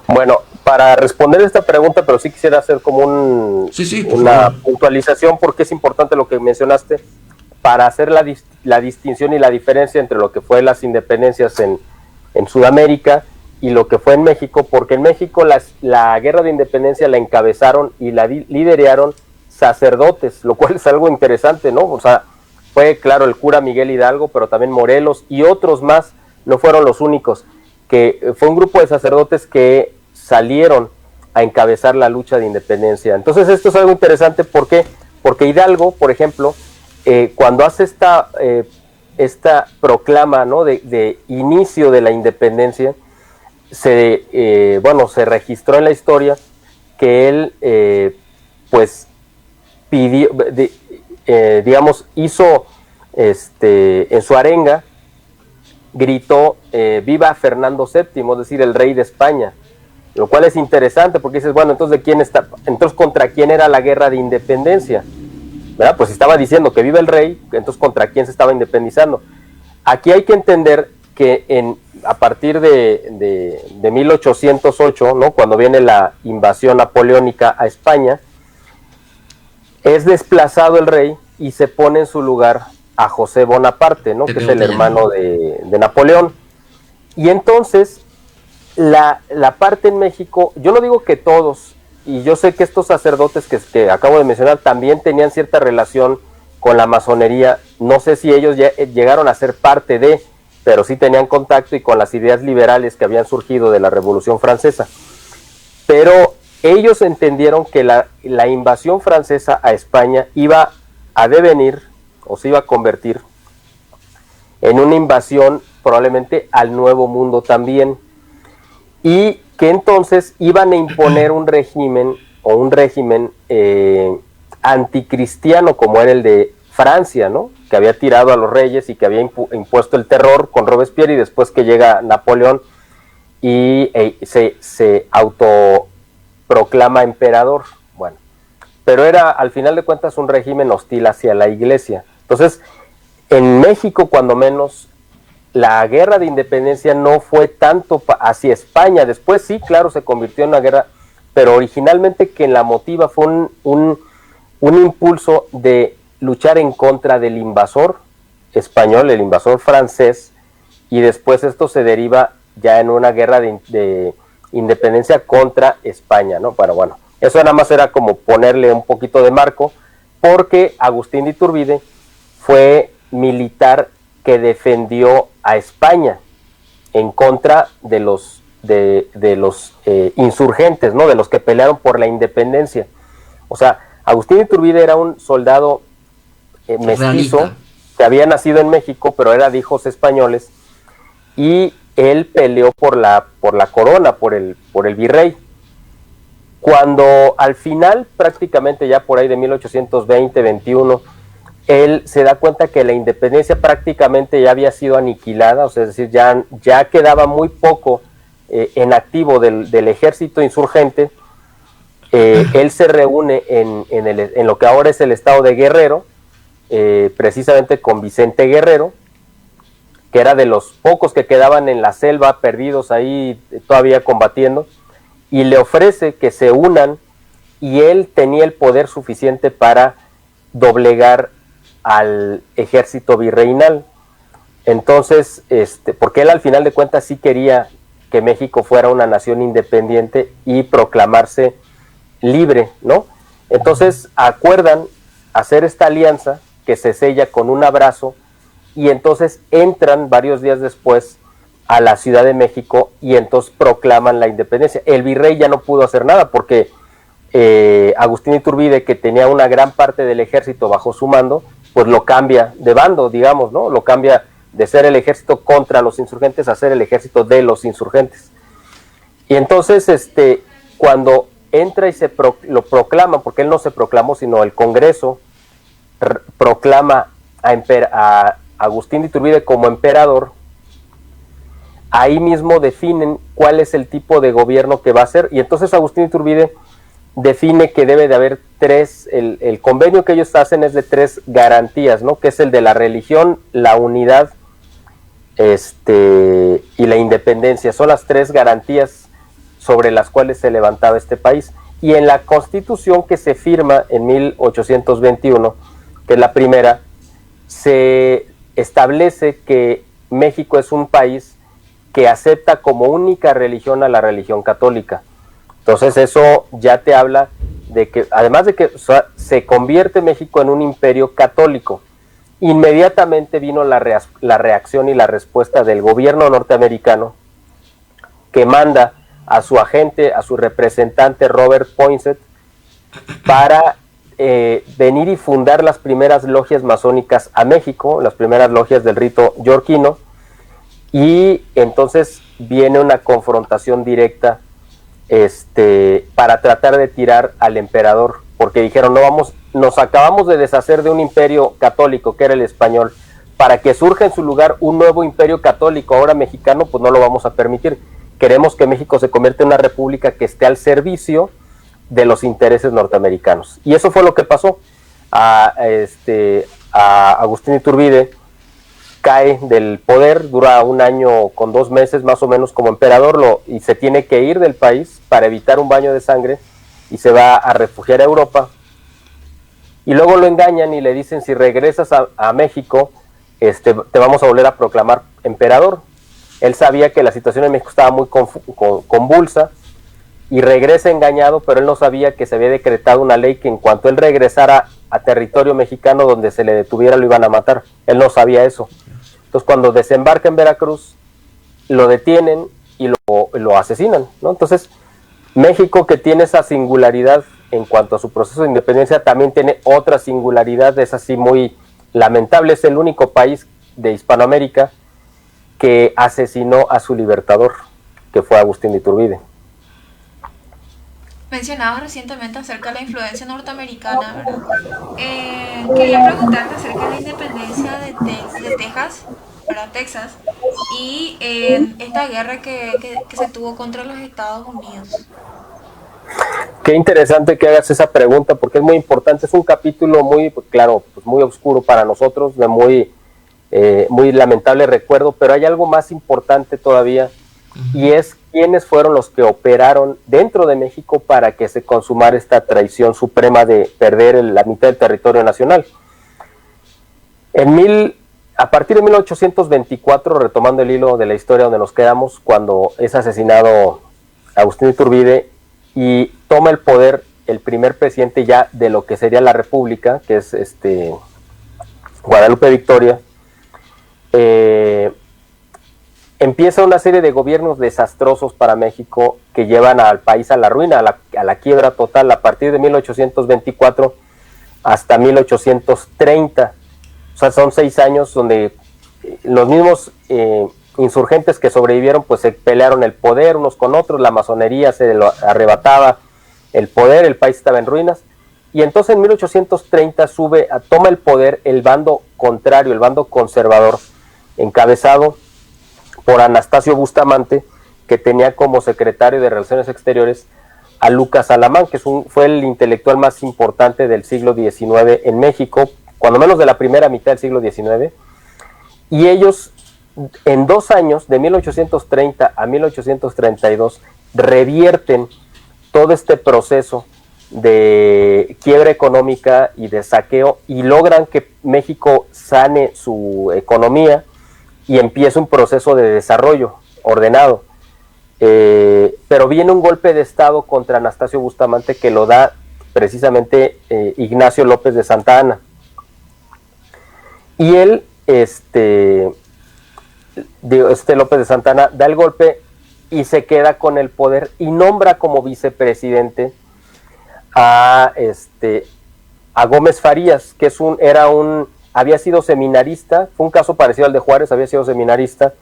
Bueno, para responder esta pregunta, pero sí quisiera hacer como una puntualización, porque es importante lo que mencionaste, para hacer la distinción y la diferencia entre lo que fue las independencias en Sudamérica y lo que fue en México, porque en México la guerra de independencia la encabezaron y la lideraron sacerdotes, lo cual es algo interesante, ¿no? O sea, fue claro el cura Miguel Hidalgo, pero también Morelos y otros más, no fueron los únicos, que fue un grupo de sacerdotes que salieron a encabezar la lucha de independencia. Entonces esto es algo interesante, ¿por qué? Porque Hidalgo, por ejemplo, cuando hace esta proclama, ¿no?, de inicio de la independencia, se registró en la historia que él pues pidió, hizo en su arenga, gritó viva Fernando VII, es decir, el rey de España, lo cual es interesante porque dices, bueno, entonces ¿contra quién era la guerra de independencia? ¿Verdad? Pues estaba diciendo que viva el rey, entonces ¿contra quién se estaba independizando? Aquí hay que entender que a partir de 1808, ¿no?, cuando viene la invasión napoleónica a España, es desplazado el rey y se pone en su lugar a José Bonaparte, ¿no?, que es el hermano de Napoleón. Y entonces la parte en México, yo no digo que todos, y yo sé que estos sacerdotes que acabo de mencionar también tenían cierta relación con la masonería, no sé si ellos ya llegaron a ser parte de, pero sí tenían contacto y con las ideas liberales que habían surgido de la Revolución Francesa. Pero ellos entendieron que la invasión francesa a España iba a devenir, o se iba a convertir, en una invasión probablemente al Nuevo Mundo también, y que entonces iban a imponer un régimen anticristiano como era el de Francia, ¿no?, que había tirado a los reyes y que había impuesto el terror con Robespierre, y después que llega Napoleón y se autoproclama emperador. Bueno, pero era al final de cuentas un régimen hostil hacia la iglesia. Entonces, en México cuando menos, la guerra de independencia no fue tanto hacia España. Después sí, claro, se convirtió en una guerra, pero originalmente quien la motiva fue un impulso de luchar en contra del invasor español, el invasor francés, y después esto se deriva ya en una guerra de independencia contra España, ¿no? Pero bueno, eso nada más era como ponerle un poquito de marco, porque Agustín de Iturbide fue militar que defendió a España en contra de los insurgentes, ¿no?, de los que pelearon por la independencia. O sea, Agustín de Iturbide era un soldado mestizo que había nacido en México, pero era de hijos españoles, y él peleó por la corona, por el virrey. Cuando al final, prácticamente ya por ahí de 1820-21, él se da cuenta que la independencia prácticamente ya había sido aniquilada, o sea, es decir, ya quedaba muy poco en activo del ejército insurgente, él se reúne en lo que ahora es el estado de Guerrero, precisamente con Vicente Guerrero, que era de los pocos que quedaban en la selva, perdidos ahí, todavía combatiendo, y le ofrece que se unan, y él tenía el poder suficiente para doblegar al ejército virreinal. Entonces, porque él al final de cuentas sí quería que México fuera una nación independiente y proclamarse libre, ¿no? Entonces acuerdan hacer esta alianza que se sella con un abrazo, y entonces entran varios días después a la Ciudad de México y entonces proclaman la independencia. El virrey ya no pudo hacer nada porque Agustín Iturbide, que tenía una gran parte del ejército bajo su mando, pues lo cambia de bando, digamos, ¿no? Lo cambia de ser el ejército contra los insurgentes a ser el ejército de los insurgentes. Y entonces, cuando entra y lo proclama, porque él no se proclamó, sino el Congreso proclama a Agustín de Iturbide como emperador, ahí mismo definen cuál es el tipo de gobierno que va a ser, y entonces Agustín de Iturbide define que debe de haber el convenio que ellos hacen es de 3 garantías, ¿no? Que es el de la religión, la unidad y la independencia. Son las 3 garantías sobre las cuales se levantaba este país. Y en la Constitución que se firma en 1821, que es la primera, se establece que México es un país que acepta como única religión a la religión católica. Entonces eso ya te habla de que, además de que se convierte México en un imperio católico, inmediatamente vino la reacción y la respuesta del gobierno norteamericano, que manda a su agente, a su representante Robert Poinsett, para venir y fundar las primeras logias masónicas a México, las primeras logias del rito yorquino, y entonces viene una confrontación directa para tratar de tirar al emperador, porque dijeron, nos acabamos de deshacer de un imperio católico que era el español, para que surja en su lugar un nuevo imperio católico, ahora mexicano, pues no lo vamos a permitir. Queremos que México se convierta en una república que esté al servicio de los intereses norteamericanos. Y eso fue lo que pasó. A Agustín Iturbide cae del poder, dura 1 año con 2 meses más o menos como emperador, y se tiene que ir del país para evitar un baño de sangre, y se va a refugiar a Europa, y luego lo engañan y le dicen, si regresas a México, te vamos a volver a proclamar emperador. Él sabía que la situación en México estaba muy convulsa, y regresa engañado, pero él no sabía que se había decretado una ley que en cuanto él regresara a territorio mexicano donde se le detuviera lo iban a matar. Él no sabía eso. Entonces cuando desembarca en Veracruz, lo detienen y lo asesinan, ¿no? Entonces México, que tiene esa singularidad en cuanto a su proceso de independencia, también tiene otra singularidad, es así muy lamentable, es el único país de Hispanoamérica que asesinó a su libertador, que fue Agustín de Iturbide. Mencionabas recientemente acerca de la influencia norteamericana, ¿verdad? Quería preguntarte acerca de la independencia de Texas, y esta guerra que se tuvo contra los Estados Unidos. Qué interesante que hagas esa pregunta, porque es muy importante. Es un capítulo muy, claro, pues muy oscuro para nosotros, de muy lamentable recuerdo, pero hay algo más importante todavía, y es quiénes fueron los que operaron dentro de México para que se consumara esta traición suprema de perder la mitad del territorio nacional. A partir de 1824, retomando el hilo de la historia donde nos quedamos, cuando es asesinado Agustín Iturbide y toma el poder el primer presidente ya de lo que sería la República, que es Guadalupe Victoria, empieza una serie de gobiernos desastrosos para México que llevan al país a la ruina, a la quiebra total, a partir de 1824 hasta 1830. O sea, son 6 años donde los mismos insurgentes que sobrevivieron pues se pelearon el poder unos con otros, la masonería se lo arrebataba el poder, el país estaba en ruinas, y entonces en 1830 toma el poder el bando contrario, el bando conservador, encabezado por Anastasio Bustamante, que tenía como secretario de Relaciones Exteriores a Lucas Alamán, que fue el intelectual más importante del siglo XIX en México, cuando menos de la primera mitad del siglo XIX, y ellos en 2 años, de 1830 a 1832, revierten todo este proceso de quiebra económica y de saqueo y logran que México sane su economía y empiece un proceso de desarrollo ordenado. Pero viene un golpe de estado contra Anastasio Bustamante que lo da precisamente Ignacio López de Santa Anna. Y él, López de Santa Anna, da el golpe y se queda con el poder y nombra como vicepresidente a Gómez Farías, que había sido seminarista, fue un caso parecido al de Juárez, había sido seminarista,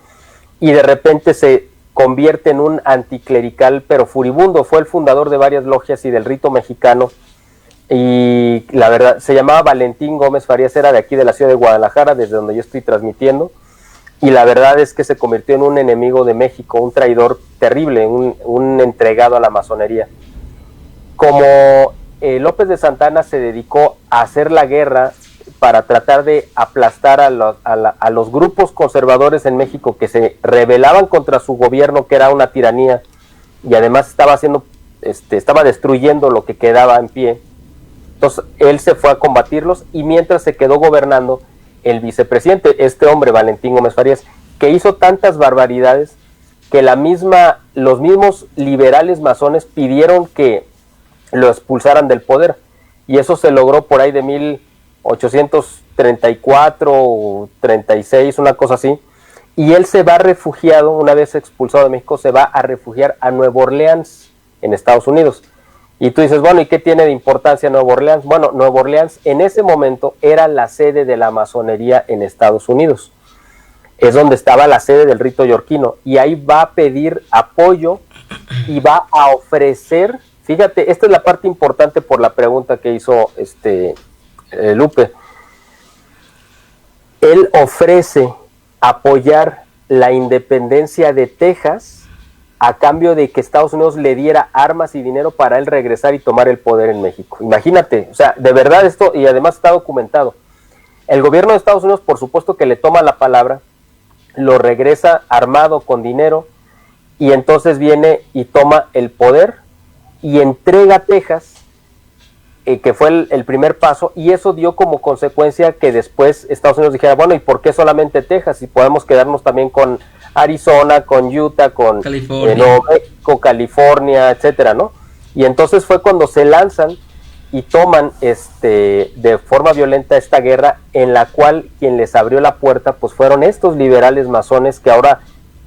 y de repente se convierte en un anticlerical pero furibundo. Fue el fundador de varias logias y del rito mexicano, y la verdad, se llamaba Valentín Gómez Farías, era de aquí de la ciudad de Guadalajara, desde donde yo estoy transmitiendo, y la verdad es que se convirtió en un enemigo de México, un traidor terrible, un entregado a la masonería. Como López de Santa Anna se dedicó a hacer la guerra para tratar de aplastar a los grupos conservadores en México que se rebelaban contra su gobierno, que era una tiranía, y además estaba destruyendo lo que quedaba en pie. Entonces él se fue a combatirlos, y mientras se quedó gobernando el vicepresidente, este hombre, Valentín Gómez Farías, que hizo tantas barbaridades que los mismos liberales masones pidieron que lo expulsaran del poder, y eso se logró por ahí de 1834 o 36, una cosa así, y él se va refugiado, una vez expulsado de México, se va a refugiar a Nueva Orleans, en Estados Unidos. Y tú dices, bueno, ¿y qué tiene de importancia Nueva Orleans? Bueno, Nueva Orleans en ese momento era la sede de la masonería en Estados Unidos. Es donde estaba la sede del rito yorquino, y ahí va a pedir apoyo y va a ofrecer. Fíjate, esta es la parte importante por la pregunta que hizo Lupe. Él ofrece apoyar la independencia de Texas a cambio de que Estados Unidos le diera armas y dinero para él regresar y tomar el poder en México. Imagínate, o sea, de verdad esto, y además está documentado. El gobierno de Estados Unidos, por supuesto que le toma la palabra, lo regresa armado con dinero, y entonces viene y toma el poder y entrega Texas, que fue el primer paso, y eso dio como consecuencia que después Estados Unidos dijera, bueno, ¿y por qué solamente Texas? Si podemos quedarnos también con Arizona, con Utah, con Nuevo México, California, etcétera, ¿no? Y entonces fue cuando se lanzan y toman de forma violenta esta guerra, en la cual quien les abrió la puerta pues fueron estos liberales masones que ahora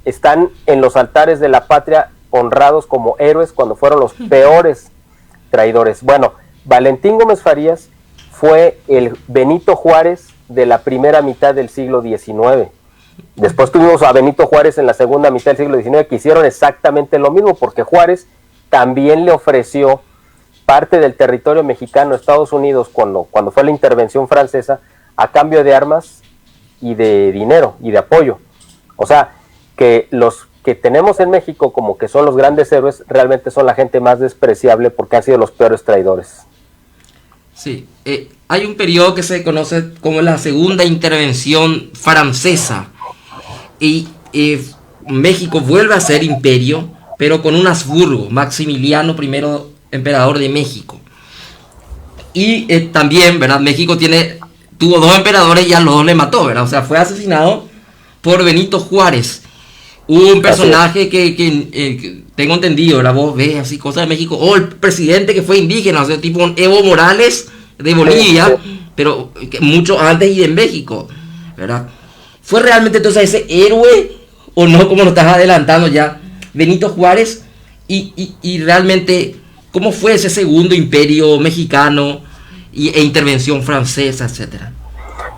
están en los altares de la patria honrados como héroes cuando fueron los peores traidores. Bueno, Valentín Gómez Farías fue el Benito Juárez de la primera mitad del siglo XIX. Después tuvimos a Benito Juárez en la segunda mitad del siglo XIX, que hicieron exactamente lo mismo, porque Juárez también le ofreció parte del territorio mexicano a Estados Unidos cuando fue la intervención francesa, a cambio de armas y de dinero y de apoyo. O sea, que los que tenemos en México como que son los grandes héroes, realmente son la gente más despreciable porque han sido los peores traidores. Sí, hay un periodo que se conoce como la segunda intervención francesa, y México vuelve a ser imperio, pero con un Habsburgo, Maximiliano I, emperador de México. Y también, ¿verdad? México tuvo 2 emperadores y a los 2 le mató, ¿verdad? O sea, fue asesinado por Benito Juárez. Hubo un personaje que tengo entendido, ¿verdad? Vos ves así cosas de México, el presidente que fue indígena, o sea, tipo Evo Morales de Bolivia, pero mucho antes y en México, ¿verdad? ¿Fue realmente entonces ese héroe o no, como lo estás adelantando ya, Benito Juárez? Y realmente, ¿cómo fue ese segundo imperio mexicano e intervención francesa, etcétera?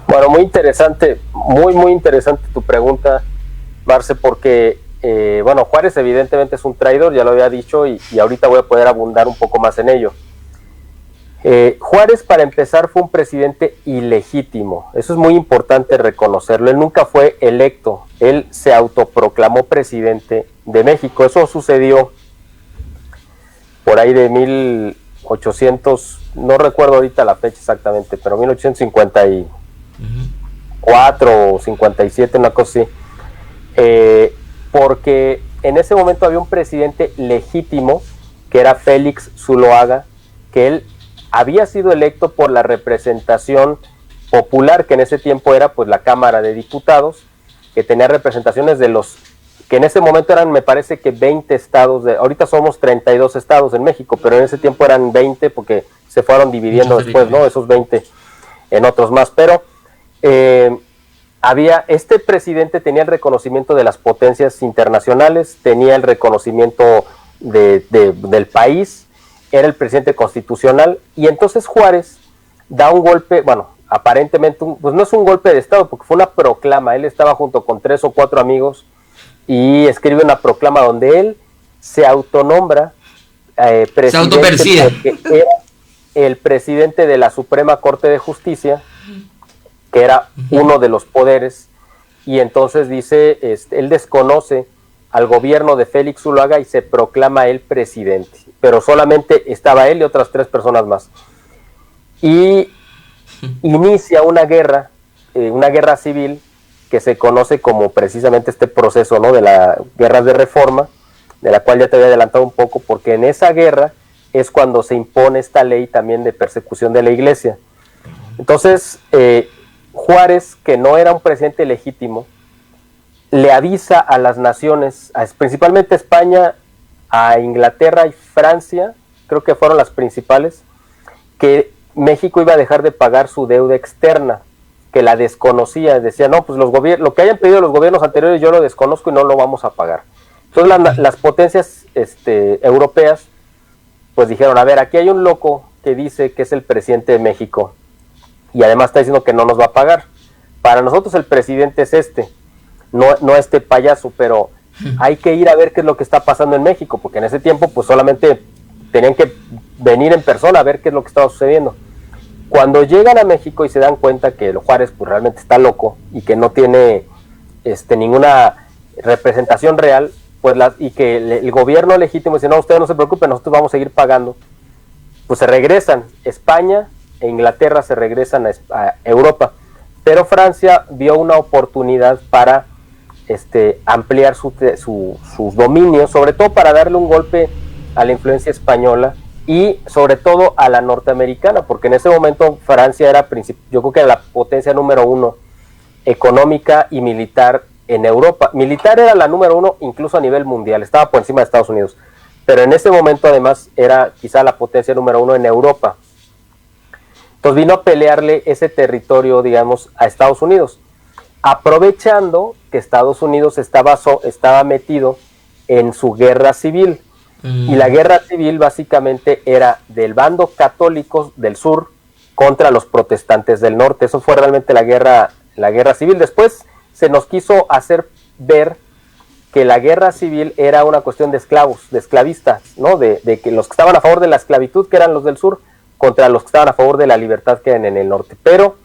Bueno, muy interesante, muy interesante tu pregunta, Marce, porque Juárez evidentemente es un traidor, ya lo había dicho, y ahorita voy a poder abundar un poco más en ello. Juárez, para empezar, fue un presidente ilegítimo, eso es muy importante reconocerlo. Él nunca fue electo, él se autoproclamó presidente de México. Eso sucedió por ahí de 1800, no recuerdo ahorita la fecha exactamente, pero 1854 o 57, una cosa así, porque en ese momento había un presidente legítimo que era Félix Zuloaga, que él había sido electo por la representación popular, que en ese tiempo era pues la Cámara de Diputados, que tenía representaciones de los que en ese momento eran, me parece que 20 estados, ahorita somos 32 estados en México, pero en ese tiempo eran 20 porque se fueron dividiendo después, ¿no? Esos 20 en otros más, pero este presidente tenía el reconocimiento de las potencias internacionales, tenía el reconocimiento del país, era el presidente constitucional, y entonces Juárez da un golpe, bueno, aparentemente, pues no es un golpe de estado, porque fue una proclama. Él estaba junto con 3 o 4 amigos y escribe una proclama donde él se autonombra presidente, se autopercibe, porque era el presidente de la Suprema Corte de Justicia, que era uno de los poderes, y entonces dice, él desconoce al gobierno de Félix Zuloaga y se proclama él presidente, pero solamente estaba él y otras 3 personas más, y inicia una guerra civil que se conoce como precisamente este proceso, ¿no?, de la guerra de reforma, de la cual ya te había adelantado un poco, porque en esa guerra es cuando se impone esta ley también de persecución de la iglesia. Entonces Juárez, que no era un presidente legítimo, le avisa a las naciones, principalmente a España, a Inglaterra y Francia, creo que fueron las principales, que México iba a dejar de pagar su deuda externa, que la desconocía, decía, no, pues lo que hayan pedido los gobiernos anteriores yo lo desconozco y no lo vamos a pagar. Entonces las potencias europeas pues dijeron, a ver, aquí hay un loco que dice que es el presidente de México y además está diciendo que no nos va a pagar. Para nosotros el presidente es no este payaso, pero hay que ir a ver qué es lo que está pasando en México, porque en ese tiempo pues solamente tenían que venir en persona a ver qué es lo que estaba sucediendo. Cuando llegan a México y se dan cuenta que Juárez pues realmente está loco y que no tiene ninguna representación real, pues y que el gobierno legítimo dice, no, ustedes no se preocupen, nosotros vamos a seguir pagando, pues se regresan. España e Inglaterra se regresan a Europa, pero Francia vio una oportunidad para ampliar sus dominios, sobre todo para darle un golpe a la influencia española y sobre todo a la norteamericana, porque en ese momento Francia era, yo creo que era la potencia número 1 económica y militar en Europa. Militar era la número 1 incluso a nivel mundial, estaba por encima de Estados Unidos, pero en ese momento además era quizá la potencia número 1 en Europa. Entonces vino a pelearle ese territorio, digamos, a Estados Unidos, aprovechando que Estados Unidos estaba metido en su guerra civil. Y la guerra civil básicamente era del bando católico del sur contra los protestantes del norte. Eso fue realmente la guerra civil. Después se nos quiso hacer ver que la guerra civil era una cuestión de esclavos, de esclavistas, ¿no? De que los que estaban a favor de la esclavitud, que eran los del sur, contra los que estaban a favor de la libertad, que eran en el norte. Pero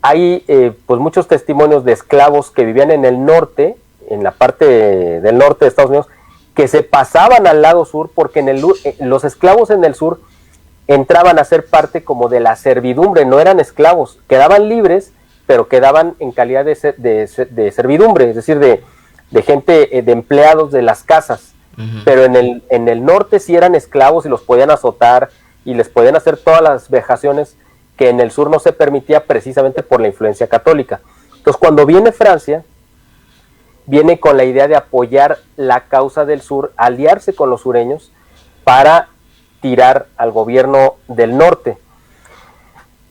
hay pues muchos testimonios de esclavos que vivían en el norte, en la parte del norte de Estados Unidos, que se pasaban al lado sur, porque los esclavos en el sur entraban a ser parte como de la servidumbre, no eran esclavos, quedaban libres, pero quedaban en calidad de servidumbre, es decir, de gente, de empleados de las casas. Pero en el norte sí eran esclavos y los podían azotar y les podían hacer todas las vejaciones que en el sur no se permitía, precisamente por la influencia católica. Entonces cuando viene Francia, viene con la idea de apoyar la causa del sur, aliarse con los sureños para tirar al gobierno del norte.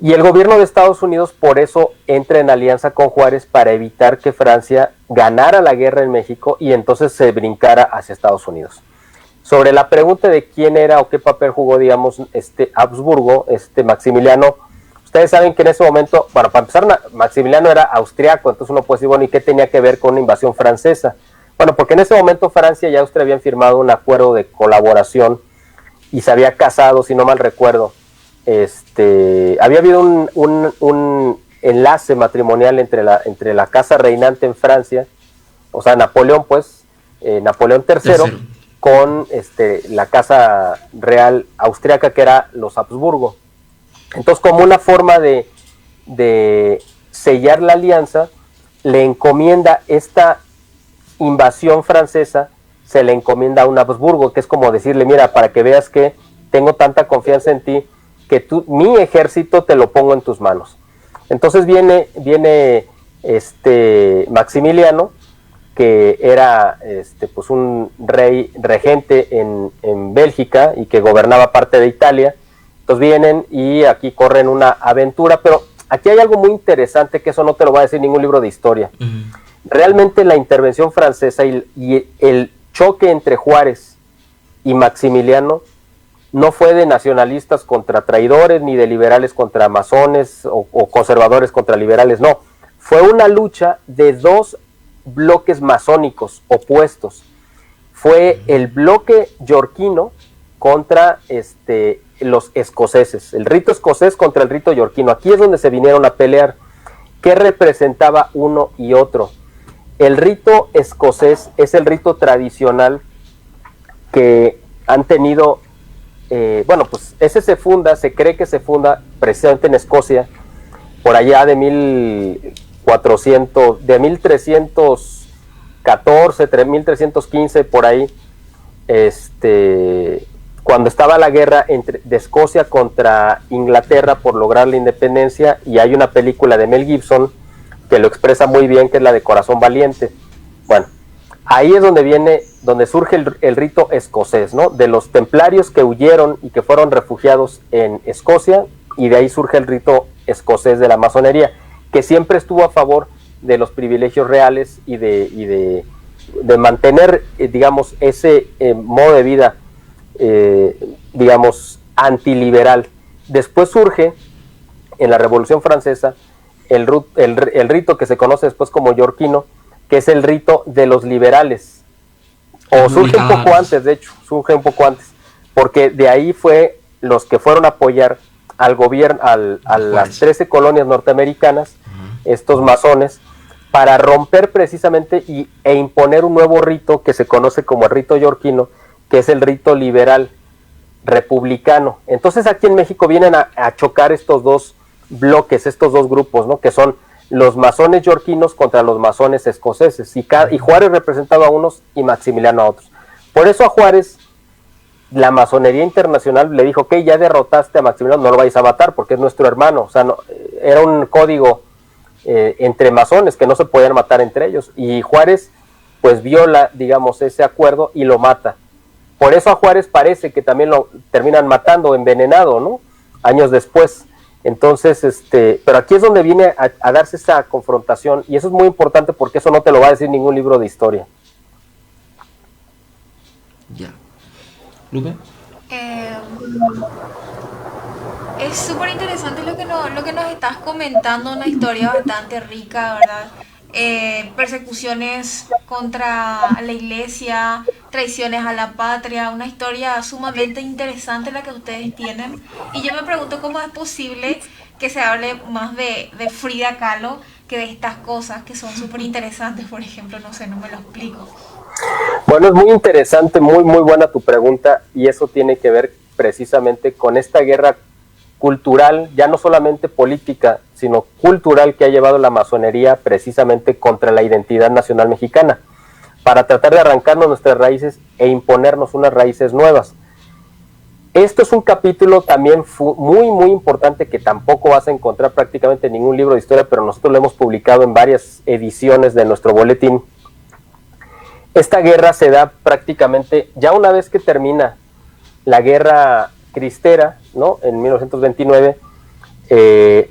Y el gobierno de Estados Unidos por eso entra en alianza con Juárez para evitar que Francia ganara la guerra en México y entonces se brincara hacia Estados Unidos. Sobre la pregunta de quién era o qué papel jugó, digamos, Habsburgo, Maximiliano, ustedes saben que en ese momento, bueno, para empezar, Maximiliano era austriaco, entonces uno puede decir, bueno, ¿y qué tenía que ver con una invasión francesa? Bueno, porque en ese momento Francia y Austria habían firmado un acuerdo de colaboración y se había casado, si no mal recuerdo. Había habido un enlace matrimonial entre la casa reinante en Francia, o sea, Napoleón, pues, Napoleón III, con la casa real austriaca, que era los Habsburgo. Entonces, como una forma de sellar la alianza, le encomienda esta invasión francesa, se le encomienda a un Habsburgo, que es como decirle, mira, para que veas que tengo tanta confianza en ti, que mi ejército te lo pongo en tus manos. Entonces viene Maximiliano, que era pues un rey regente en Bélgica y que gobernaba parte de Italia. Entonces vienen y aquí corren una aventura, pero aquí hay algo muy interesante, que eso no te lo va a decir ningún libro de historia. Realmente la intervención francesa y el choque entre Juárez y Maximiliano no fue de nacionalistas contra traidores, ni de liberales contra masones o conservadores contra liberales, no. Fue una lucha de dos bloques masónicos opuestos. Fue el bloque yorquino contra los escoceses, el rito escocés contra el rito yorquino. Aquí es donde se vinieron a pelear. ¿Qué representaba uno y otro? El rito escocés es el rito tradicional que han tenido, pues ese se cree que se funda precisamente en Escocia, por allá de 1314, 1315, por ahí, cuando estaba la guerra de Escocia contra Inglaterra por lograr la independencia, y hay una película de Mel Gibson que lo expresa muy bien, que es la de Corazón Valiente. Bueno, ahí es donde surge el rito escocés, ¿no? De los templarios que huyeron y que fueron refugiados en Escocia, y de ahí surge el rito escocés de la masonería, que siempre estuvo a favor de los privilegios reales y de mantener, digamos, ese modo de vida, digamos, antiliberal. Después surge, en la Revolución Francesa, el rito que se conoce después como yorquino, que es el rito de los liberales, o surge un poco antes, de hecho, porque de ahí fue los que fueron a apoyar al gobierno, a las 13 colonias norteamericanas, estos masones, para romper precisamente e imponer un nuevo rito que se conoce como el rito yorquino, que es el rito liberal republicano. Entonces aquí en México vienen a chocar estos dos bloques, estos dos grupos, ¿no? Que son los masones yorquinos contra los masones escoceses, y Juárez representaba a unos y Maximiliano a otros. Por eso a Juárez la masonería internacional le dijo, ok, ya derrotaste a Maximiliano, no lo vais a matar porque es nuestro hermano. O sea, no, era un código entre masones que no se podían matar entre ellos, y Juárez pues viola, digamos, ese acuerdo y lo mata. Por eso a Juárez parece que también lo terminan matando, envenenado, ¿no? Años después. Entonces, pero aquí es donde viene a darse esa confrontación, y eso es muy importante porque eso no te lo va a decir ningún libro de historia. Ya. ¿Lupe? Es súper interesante lo que nos estás comentando, una historia bastante rica, ¿verdad? Persecuciones contra la iglesia, traiciones a la patria, una historia sumamente interesante la que ustedes tienen. Y yo me pregunto cómo es posible que se hable más de Frida Kahlo que de estas cosas que son súper interesantes, por ejemplo, no sé, no me lo explico. Bueno, es muy interesante, muy buena tu pregunta, y eso tiene que ver precisamente con esta guerra cultural, ya no solamente política, sino cultural, que ha llevado la masonería precisamente contra la identidad nacional mexicana, para tratar de arrancarnos nuestras raíces e imponernos unas raíces nuevas. Esto es un capítulo también muy importante, que tampoco vas a encontrar prácticamente en ningún libro de historia, pero nosotros lo hemos publicado en varias ediciones de nuestro boletín. Esta guerra se da prácticamente, ya una vez que termina la guerra cristera, ¿no? En 1929,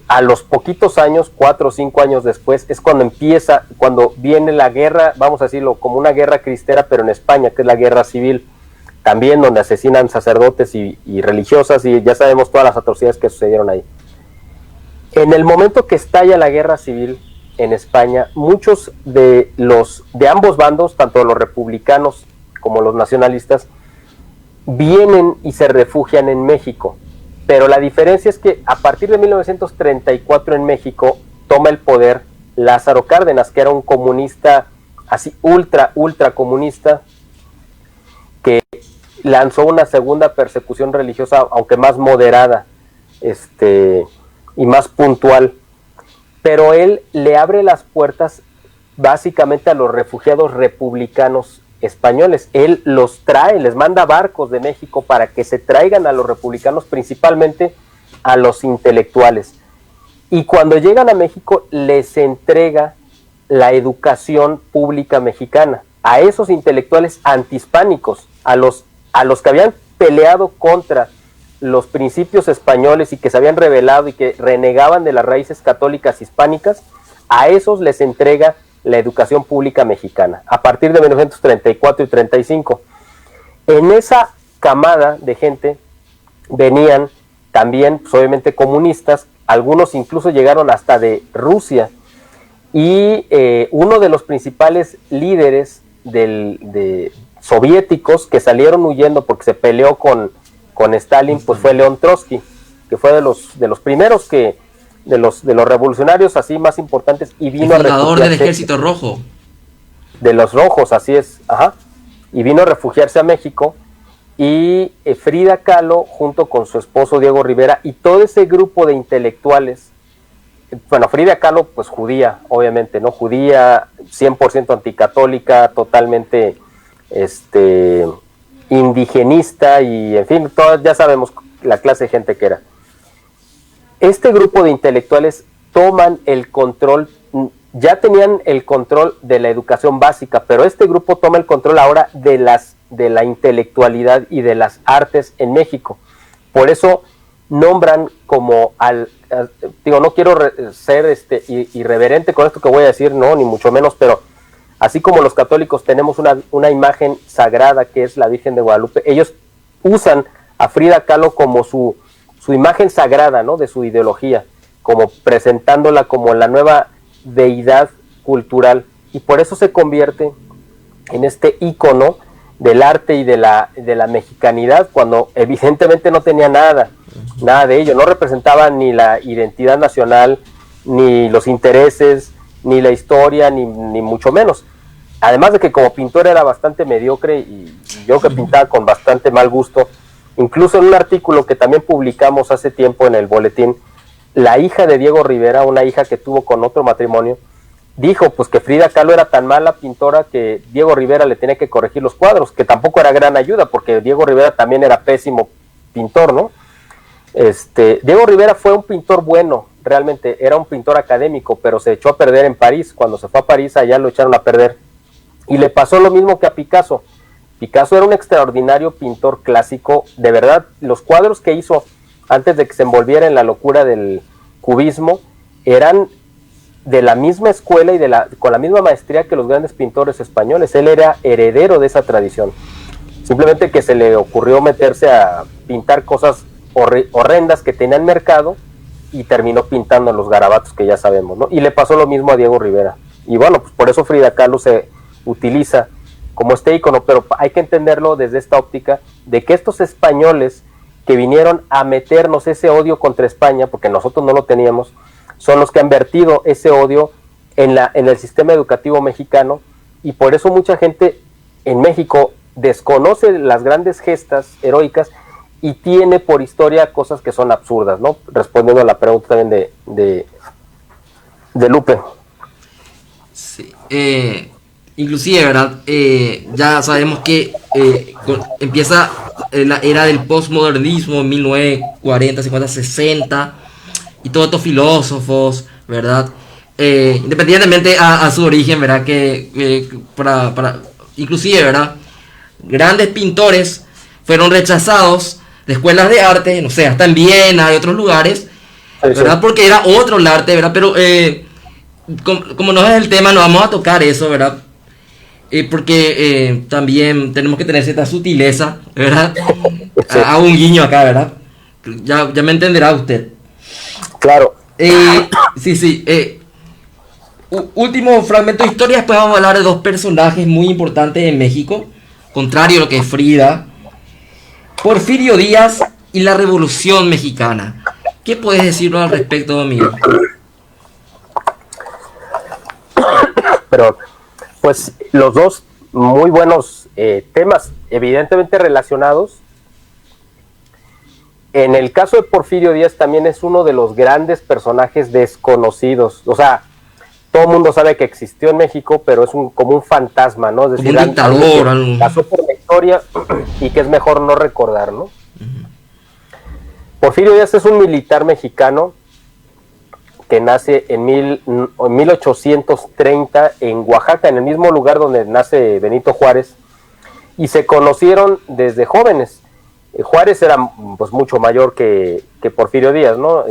a los poquitos años, 4 o 5 años después, es cuando viene la guerra, vamos a decirlo, como una guerra cristera, pero en España, que es la guerra civil, también donde asesinan sacerdotes y religiosas, y ya sabemos todas las atrocidades que sucedieron ahí. En el momento que estalla la guerra civil en España, muchos de ambos bandos, tanto los republicanos como los nacionalistas, vienen y se refugian en México. Pero la diferencia es que a partir de 1934 en México toma el poder Lázaro Cárdenas, que era un comunista así ultra comunista, que lanzó una segunda persecución religiosa, aunque más moderada, y más puntual. Pero él le abre las puertas básicamente a los refugiados republicanos españoles. Él los trae, les manda barcos de México para que se traigan a los republicanos, principalmente a los intelectuales. Y cuando llegan a México les entrega la educación pública mexicana, a esos intelectuales antihispánicos, a los que habían peleado contra los principios españoles y que se habían rebelado y que renegaban de las raíces católicas hispánicas, a esos les entrega la educación pública mexicana, a partir de 1934 y 35. En esa camada de gente venían también, pues, obviamente comunistas, algunos incluso llegaron hasta de Rusia, y uno de los principales líderes de soviéticos que salieron huyendo porque se peleó con Stalin, pues fue León Trotsky, que fue de los primeros de los revolucionarios así más importantes, y vino el fundador del Ejército Rojo. De los rojos, así es, ajá. Y vino a refugiarse a México, y Frida Kahlo, junto con su esposo Diego Rivera, y todo ese grupo de intelectuales, bueno, Frida Kahlo, pues judía, obviamente, ¿no? Judía, 100% anticatólica, totalmente, indigenista, y en fin, ya sabemos la clase de gente que era. Este grupo de intelectuales toman el control, ya tenían el control de la educación básica, pero este grupo toma el control ahora de la intelectualidad y de las artes en México. Por eso nombran como no quiero ser irreverente con esto que voy a decir, no, ni mucho menos, pero así como los católicos tenemos una imagen sagrada que es la Virgen de Guadalupe, ellos usan a Frida Kahlo como su imagen sagrada, ¿no? De su ideología, como presentándola como la nueva deidad cultural, y por eso se convierte en este ícono del arte y de la mexicanidad, cuando evidentemente no tenía nada de ello, no representaba ni la identidad nacional, ni los intereses, ni la historia, ni mucho menos. Además de que como pintor era bastante mediocre, y yo que pintaba con bastante mal gusto. Incluso en un artículo que también publicamos hace tiempo en el boletín, la hija de Diego Rivera, una hija que tuvo con otro matrimonio, dijo pues que Frida Kahlo era tan mala pintora que Diego Rivera le tenía que corregir los cuadros, que tampoco era gran ayuda, porque Diego Rivera también era pésimo pintor, ¿no? Diego Rivera fue un pintor bueno, realmente era un pintor académico, pero se echó a perder en París. Cuando se fue a París, allá lo echaron a perder, y le pasó lo mismo que a Picasso. Picasso era un extraordinario pintor clásico, de verdad. Los cuadros que hizo antes de que se envolviera en la locura del cubismo eran de la misma escuela y con la misma maestría que los grandes pintores españoles. Él era heredero de esa tradición, simplemente que se le ocurrió meterse a pintar cosas horrendas que tenían mercado, y terminó pintando los garabatos que ya sabemos, ¿no? Y le pasó lo mismo a Diego Rivera, y bueno, pues por eso Frida Kahlo se utiliza como este ícono, pero hay que entenderlo desde esta óptica de que estos españoles que vinieron a meternos ese odio contra España, porque nosotros no lo teníamos, son los que han vertido ese odio en el sistema educativo mexicano, y por eso mucha gente en México desconoce las grandes gestas heroicas y tiene por historia cosas que son absurdas, ¿no? Respondiendo a la pregunta también de Lupe. Sí, inclusive, ¿verdad? Ya sabemos que empieza la era del postmodernismo, 1940, 50, 60, y todos estos filósofos, ¿verdad? Independientemente a su origen, ¿verdad? Que inclusive, ¿verdad? Grandes pintores fueron rechazados de escuelas de arte, no sé, hasta en Viena y otros lugares, ¿verdad? Porque era otro el arte, ¿verdad? Pero como no es el tema, no vamos a tocar eso, ¿verdad? Porque también tenemos que tener cierta sutileza, ¿verdad? A un guiño acá, ¿verdad? Ya me entenderá usted. Claro. Sí. Último fragmento de historia, después vamos a hablar de dos personajes muy importantes en México, contrario a lo que es Frida. Porfirio Díaz y la Revolución Mexicana. ¿Qué puedes decirnos al respecto, Domingo? Pero, pues, los dos muy buenos temas evidentemente relacionados. En el caso de Porfirio Díaz también es uno de los grandes personajes desconocidos, o sea, todo el mundo sabe que existió en México, pero es como un fantasma, ¿no? Es decir, un dictador, algo que pasó por la historia y que es mejor no recordar, ¿no? Porfirio Díaz es un militar mexicano que nace en 1830 en Oaxaca, en el mismo lugar donde nace Benito Juárez, y se conocieron desde jóvenes. Juárez era pues mucho mayor que Porfirio Díaz, ¿no?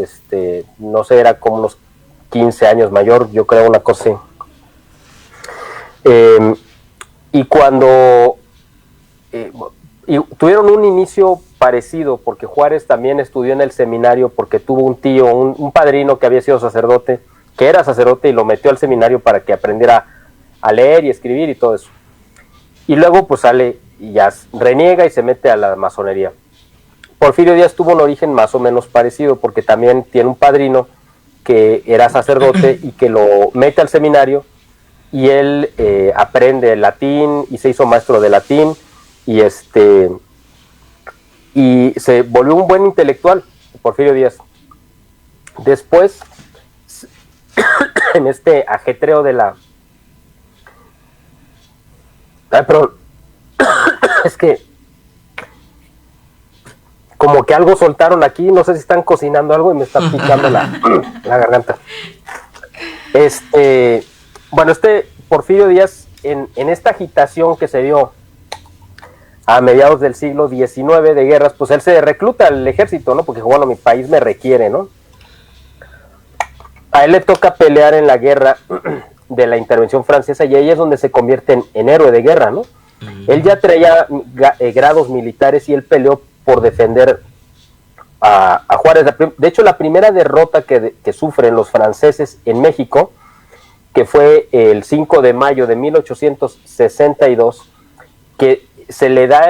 No sé, era como unos 15 años mayor, yo creo, una cosa así. Y cuando tuvieron un inicio parecido, porque Juárez también estudió en el seminario, porque tuvo un tío, un padrino que había sido sacerdote, que era sacerdote y lo metió al seminario para que aprendiera a leer y escribir y todo eso. Y luego pues sale y ya reniega y se mete a la masonería. Porfirio Díaz tuvo un origen más o menos parecido, porque también tiene un padrino que era sacerdote y que lo mete al seminario, y él aprende latín y se hizo maestro de latín, y y se volvió un buen intelectual, Porfirio Díaz. Después, en este ajetreo de la... pero es que como que algo soltaron aquí, no sé si están cocinando algo y me está picando la garganta. Bueno, Porfirio Díaz, en esta agitación que se dio a mediados del siglo XIX de guerras, pues él se recluta al ejército, ¿no? Porque bueno, mi país me requiere, ¿no? A él le toca pelear en la guerra de la intervención francesa, y ahí es donde se convierte en héroe de guerra, ¿no? Él ya traía grados militares y él peleó por defender a Juárez. De hecho, la primera derrota que sufren los franceses en México, que fue el 5 de mayo de 1862, que se le da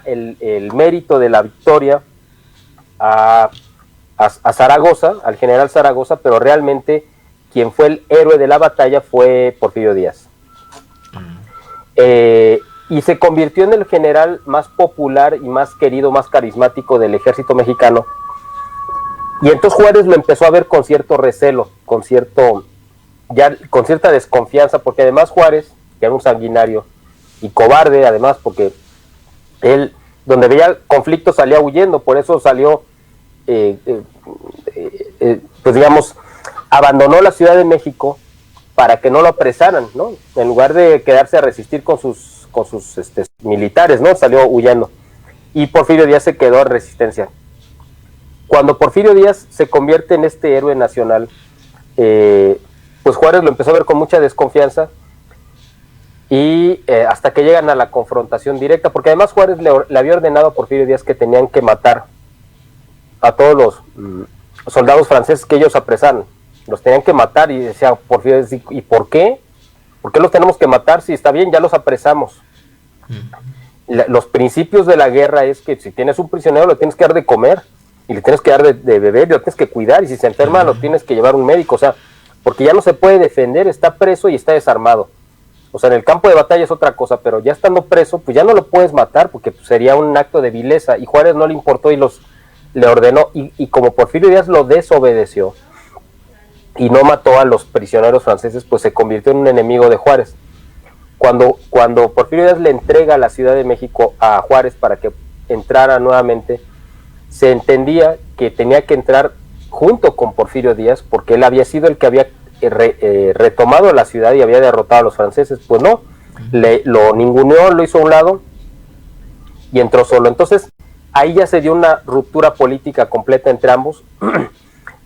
el mérito de la victoria a Zaragoza, al general Zaragoza, pero realmente quien fue el héroe de la batalla fue Porfirio Díaz. Y se convirtió en el general más popular y más querido, más carismático del ejército mexicano. Y entonces Juárez lo empezó a ver con cierto recelo, con cierta desconfianza, porque además Juárez, que era un sanguinario y cobarde, además, porque él, donde veía conflicto, salía huyendo, por eso salió, pues digamos, abandonó la Ciudad de México para que no lo apresaran, ¿no? En lugar de quedarse a resistir con sus militares, ¿no? Salió huyendo. Y Porfirio Díaz se quedó en resistencia. Cuando Porfirio Díaz se convierte en este héroe nacional, pues Juárez lo empezó a ver con mucha desconfianza, y hasta que llegan a la confrontación directa, porque además Juárez le había ordenado a Porfirio Díaz que tenían que matar a todos los soldados franceses que ellos apresaron. Los tenían que matar, y decía Porfirio Díaz, ¿y por qué? ¿Por qué los tenemos que matar si está bien, ya los apresamos? Los principios de la guerra es que si tienes un prisionero lo tienes que dar de comer, y le tienes que dar de beber, y lo tienes que cuidar, y si se enferma lo tienes que llevar a un médico, o sea, porque ya no se puede defender, está preso y está desarmado. O sea, en el campo de batalla es otra cosa, pero ya estando preso, pues ya no lo puedes matar, porque pues, sería un acto de vileza, y Juárez no le importó y le ordenó, y como Porfirio Díaz lo desobedeció y no mató a los prisioneros franceses, pues se convirtió en un enemigo de Juárez. Cuando Porfirio Díaz le entrega la Ciudad de México a Juárez para que entrara nuevamente, se entendía que tenía que entrar junto con Porfirio Díaz, porque él había sido el que había retomado la ciudad y había derrotado a los franceses. Pues no, lo ninguneó, lo hizo a un lado y entró solo. Entonces ahí ya se dio una ruptura política completa entre ambos,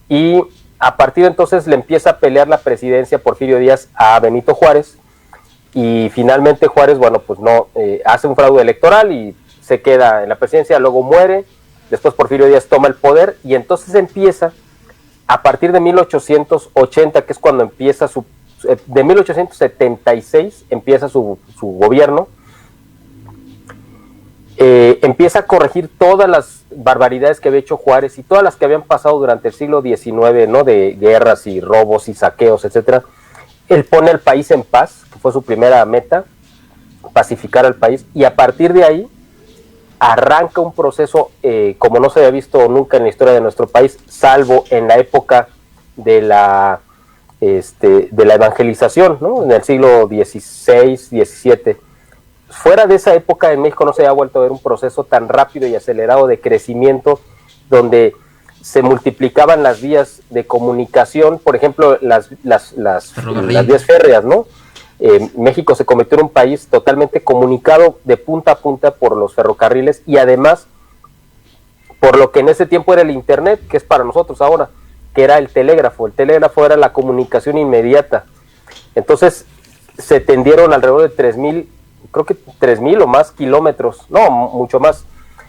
y a partir de entonces le empieza a pelear la presidencia Porfirio Díaz a Benito Juárez, y finalmente Juárez, bueno, pues no, hace un fraude electoral y se queda en la presidencia, luego muere. Después Porfirio Díaz toma el poder, y entonces empieza, a partir de 1880, que es cuando empieza de 1876 empieza su gobierno, empieza a corregir todas las barbaridades que había hecho Juárez y todas las que habían pasado durante el siglo XIX, ¿no? De guerras y robos y saqueos, etcétera. Él pone al país en paz, que fue su primera meta, pacificar al país, y a partir de ahí arranca un proceso como no se había visto nunca en la historia de nuestro país, salvo en la época de la evangelización, ¿no? En el siglo XVI, XVII. Fuera de esa época en México no se había vuelto a ver un proceso tan rápido y acelerado de crecimiento, donde se multiplicaban las vías de comunicación, por ejemplo, las vías férreas, ¿no? México se convirtió en un país totalmente comunicado de punta a punta por los ferrocarriles, y además por lo que en ese tiempo era el internet, que es para nosotros ahora, que era el telégrafo. El telégrafo era la comunicación inmediata. Entonces se tendieron alrededor de 3,000, creo que 3,000 o más kilómetros, no, mucho más,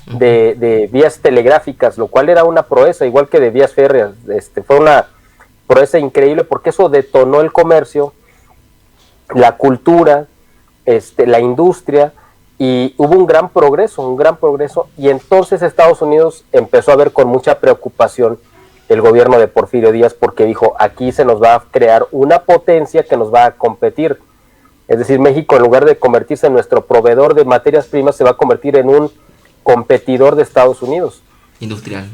de vías telegráficas, lo cual era una proeza, igual que de vías férreas. Fue una proeza increíble, porque eso detonó el comercio, la cultura, la industria, y hubo un gran progreso, y entonces Estados Unidos empezó a ver con mucha preocupación el gobierno de Porfirio Díaz, porque dijo, aquí se nos va a crear una potencia que nos va a competir. Es decir, México, en lugar de convertirse en nuestro proveedor de materias primas, se va a convertir en un competidor de Estados Unidos. Industrial.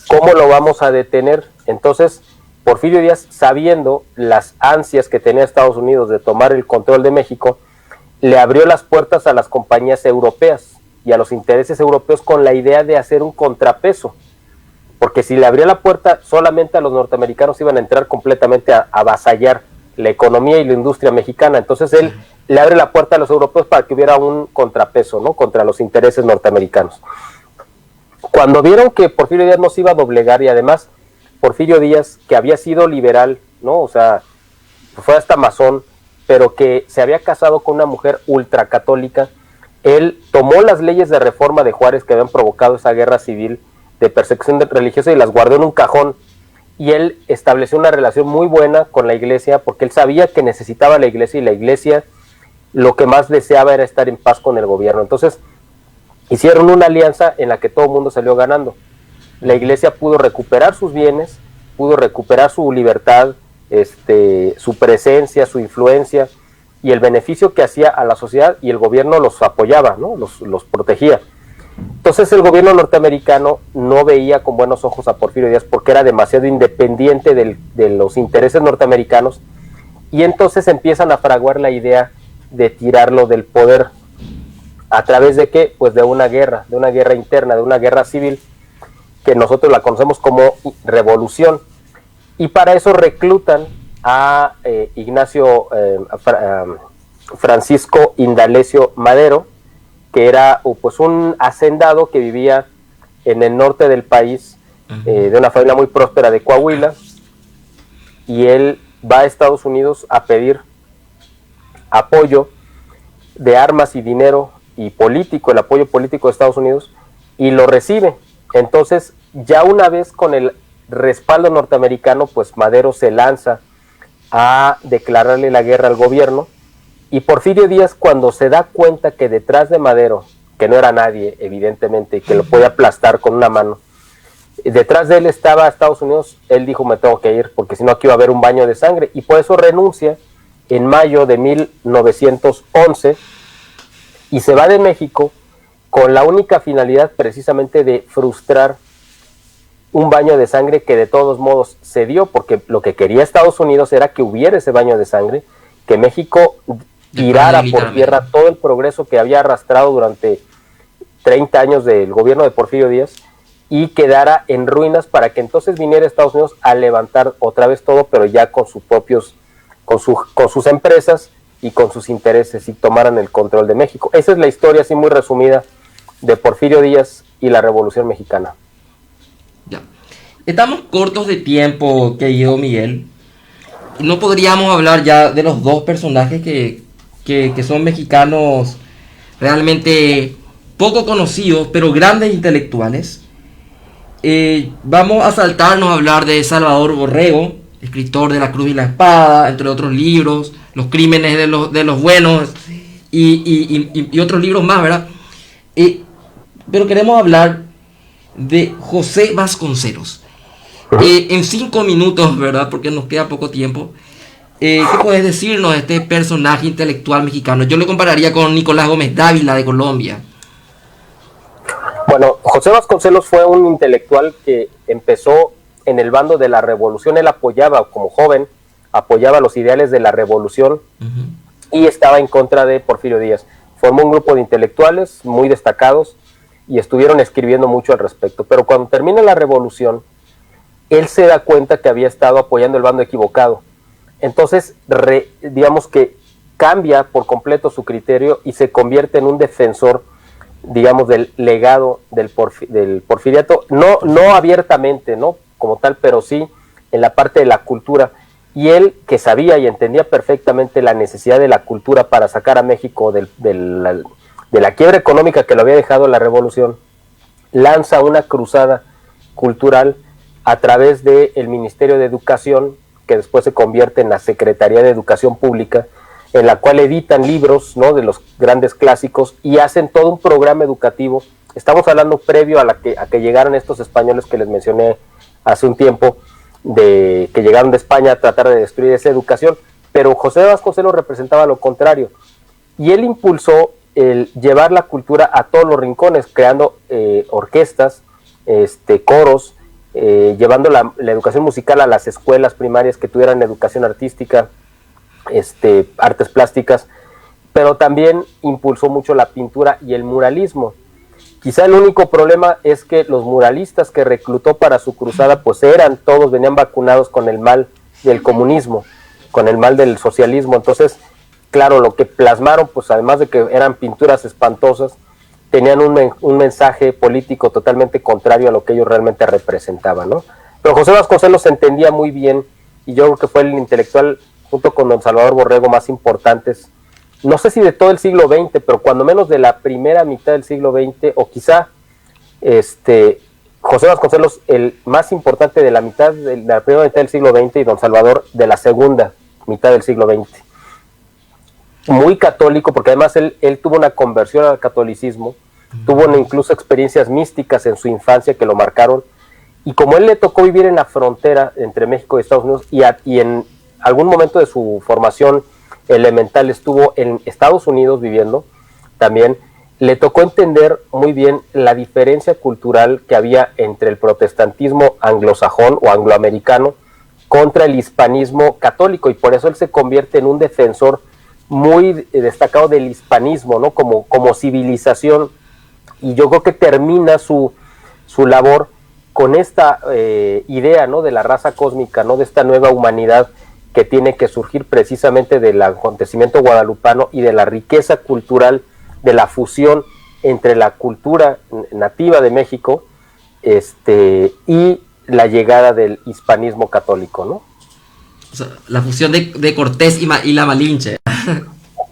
¿Cómo lo vamos a detener? Entonces, Porfirio Díaz, sabiendo las ansias que tenía Estados Unidos de tomar el control de México, le abrió las puertas a las compañías europeas y a los intereses europeos con la idea de hacer un contrapeso. Porque si le abría la puerta solamente a los norteamericanos, iban a entrar completamente a avasallar la economía y la industria mexicana. Entonces él le abre la puerta a los europeos para que hubiera un contrapeso, ¿no?, contra los intereses norteamericanos. Cuando vieron que Porfirio Díaz no se iba a doblegar, y además Porfirio Díaz, que había sido liberal, ¿no?, o sea, fue hasta masón, pero que se había casado con una mujer ultracatólica, él tomó las leyes de reforma de Juárez que habían provocado esa guerra civil de persecución religiosa y las guardó en un cajón, y él estableció una relación muy buena con la iglesia, porque él sabía que necesitaba la iglesia, y la iglesia lo que más deseaba era estar en paz con el gobierno. Entonces hicieron una alianza en la que todo el mundo salió ganando. La iglesia pudo recuperar sus bienes, pudo recuperar su libertad, su presencia, su influencia, y el beneficio que hacía a la sociedad, y el gobierno los apoyaba, ¿no?, los protegía. Entonces el gobierno norteamericano no veía con buenos ojos a Porfirio Díaz, porque era demasiado independiente de los intereses norteamericanos, y entonces empiezan a fraguar la idea de tirarlo del poder. ¿A través de qué? Pues de una guerra interna, de una guerra civil, que nosotros la conocemos como revolución. Y para eso reclutan a Francisco Indalecio Madero, que era pues un hacendado que vivía en el norte del país, de una familia muy próspera de Coahuila, y él va a Estados Unidos a pedir apoyo de armas y dinero y político, el apoyo político de Estados Unidos, y lo recibe. Entonces, ya una vez con el respaldo norteamericano, pues Madero se lanza a declararle la guerra al gobierno, y Porfirio Díaz, cuando se da cuenta que detrás de Madero, que no era nadie evidentemente, y que lo podía aplastar con una mano, detrás de él estaba Estados Unidos, él dijo, me tengo que ir, porque si no aquí va a haber un baño de sangre, y por eso renuncia en mayo de 1911, y se va de México con la única finalidad precisamente de frustrar un baño de sangre que de todos modos se dio, porque lo que quería Estados Unidos era que hubiera ese baño de sangre, que México tirara por tierra todo el progreso que había arrastrado durante 30 años del gobierno de Porfirio Díaz, y quedara en ruinas, para que entonces viniera Estados Unidos a levantar otra vez todo, pero ya con sus propios, con sus empresas y con sus intereses, y tomaran el control de México. Esa es la historia así muy resumida de Porfirio Díaz y la Revolución Mexicana. Ya. Estamos cortos de tiempo, querido Miguel. No podríamos hablar ya de los dos personajes que son mexicanos realmente poco conocidos, pero grandes intelectuales. Vamos a saltarnos a hablar de Salvador Borrego, escritor de La Cruz y la Espada, entre otros libros, Los Crímenes de los Buenos, y otros libros más, ¿verdad? Pero queremos hablar de José Vasconcelos. En 5 minutos, ¿verdad?, porque nos queda poco tiempo. ¿Qué puedes decirnos de este personaje intelectual mexicano? Yo lo compararía con Nicolás Gómez Dávila de Colombia. Bueno, José Vasconcelos fue un intelectual que empezó en el bando de la revolución. Él apoyaba, como joven, apoyaba los ideales de la revolución y estaba en contra de Porfirio Díaz. Formó un grupo de intelectuales muy destacados y estuvieron escribiendo mucho al respecto. Pero cuando termina la revolución, él se da cuenta que había estado apoyando el bando equivocado. Entonces, digamos que cambia por completo su criterio y se convierte en un defensor, digamos, del legado del porfiriato, no abiertamente, ¿no?, como tal, pero sí en la parte de la cultura. Y él, que sabía y entendía perfectamente la necesidad de la cultura para sacar a México de la quiebra económica que lo había dejado la revolución, lanza una cruzada cultural a través del Ministerio de Educación, que después se convierte en la Secretaría de Educación Pública, en la cual editan libros, ¿no?, de los grandes clásicos y hacen todo un programa educativo. Estamos hablando previo a que llegaran estos españoles que les mencioné hace un tiempo, que llegaron de España a tratar de destruir esa educación, pero José Vasconcelos representaba lo contrario, y él impulsó el llevar la cultura a todos los rincones, creando orquestas, coros, llevando la educación musical a las escuelas primarias que tuvieran educación artística, artes plásticas, pero también impulsó mucho la pintura y el muralismo. Quizá el único problema es que los muralistas que reclutó para su cruzada, pues venían vacunados con el mal del comunismo, con el mal del socialismo. Entonces, claro, lo que plasmaron, pues además de que eran pinturas espantosas, tenían un mensaje político totalmente contrario a lo que ellos realmente representaban, ¿no? Pero José Vasconcelos se entendía muy bien, y yo creo que fue el intelectual, junto con don Salvador Borrego, más importantes, no sé si de todo el siglo XX, pero cuando menos de la primera mitad del siglo XX, o quizá José Vasconcelos, el más importante de la primera mitad del siglo XX, y don Salvador de la segunda mitad del siglo XX. Muy católico, porque además él tuvo una conversión al catolicismo, tuvo incluso experiencias místicas en su infancia que lo marcaron, y como él le tocó vivir en la frontera entre México y Estados Unidos, y en algún momento de su formación elemental estuvo en Estados Unidos viviendo, también le tocó entender muy bien la diferencia cultural que había entre el protestantismo anglosajón o angloamericano contra el hispanismo católico, y por eso él se convierte en un defensor muy destacado del hispanismo, ¿no?, como civilización. Y yo creo que termina su labor con esta idea, ¿no?, de la raza cósmica, ¿no?, de esta nueva humanidad que tiene que surgir precisamente del acontecimiento guadalupano y de la riqueza cultural, de la fusión entre la cultura nativa de México y la llegada del hispanismo católico, ¿no? O sea, la fusión de Cortés y la Malinche.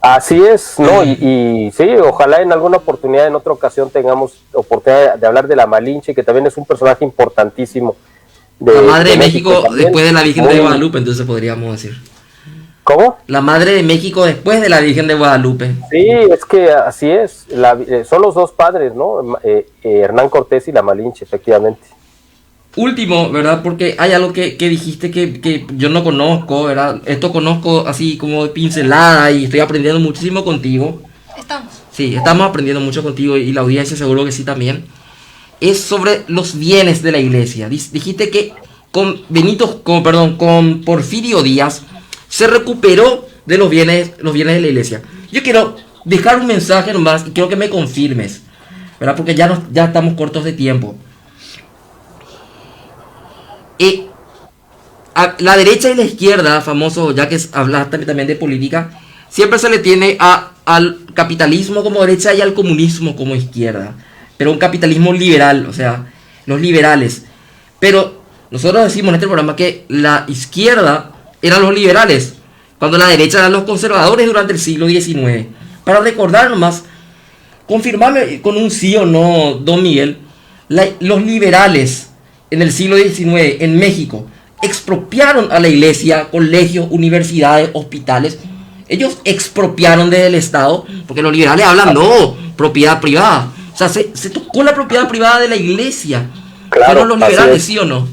Así es, ¿no? Y sí, ojalá en alguna oportunidad, en otra ocasión, tengamos oportunidad de hablar de la Malinche, que también es un personaje importantísimo. La madre de México después de la Virgen de Guadalupe, entonces podríamos decir. ¿Cómo? La madre de México después de la Virgen de Guadalupe. Sí, es que así es. Son los dos padres, ¿no? Hernán Cortés y la Malinche, efectivamente. Último, ¿verdad? Porque hay algo que dijiste que yo no conozco, ¿verdad? Esto conozco así como de pincelada y estoy aprendiendo muchísimo contigo. Sí, estamos aprendiendo mucho contigo y la audiencia seguro que sí también. Es sobre los bienes de la iglesia. Dijiste que con Porfirio Díaz se recuperó de los bienes de la iglesia. Yo quiero dejar un mensaje nomás y quiero que me confirmes, ¿verdad? Porque ya estamos cortos de tiempo. A la derecha y la izquierda, famoso, ya que hablaste también de política, siempre se le tiene al capitalismo como derecha y al comunismo como izquierda. Pero un capitalismo liberal, o sea, los liberales. Pero nosotros decimos en este programa que la izquierda eran los liberales, cuando la derecha eran los conservadores durante el siglo XIX. Para recordar nomás, confirmarme con un sí o no, don Miguel, los liberales en el siglo XIX en México expropiaron a la iglesia, colegios, universidades, hospitales. Ellos expropiaron desde el Estado, porque los liberales hablan, no, propiedad privada. O sea, se tocó la propiedad privada de la iglesia. Claro, ¿fueron los liberales, sí o no?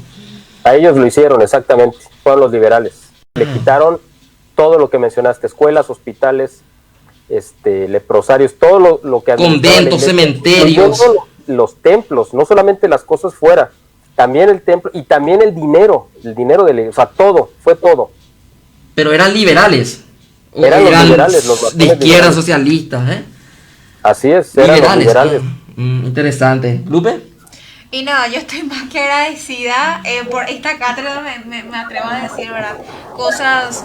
A ellos lo hicieron, exactamente. Fueron los liberales. Le quitaron todo lo que mencionaste, escuelas, hospitales, leprosarios, todo lo que conventos, cementerios, los templos, no solamente las cosas fuera, también el templo y también el dinero o sea, todo, fue todo. Pero eran liberales. Eran los liberales, los de izquierda, liberales. Socialistas, ¿eh? Así es, eran los liberales. Interesante. ¿Lupe? Y nada, yo estoy más que agradecida por esta cátedra, me atrevo a decir, ¿verdad? Cosas,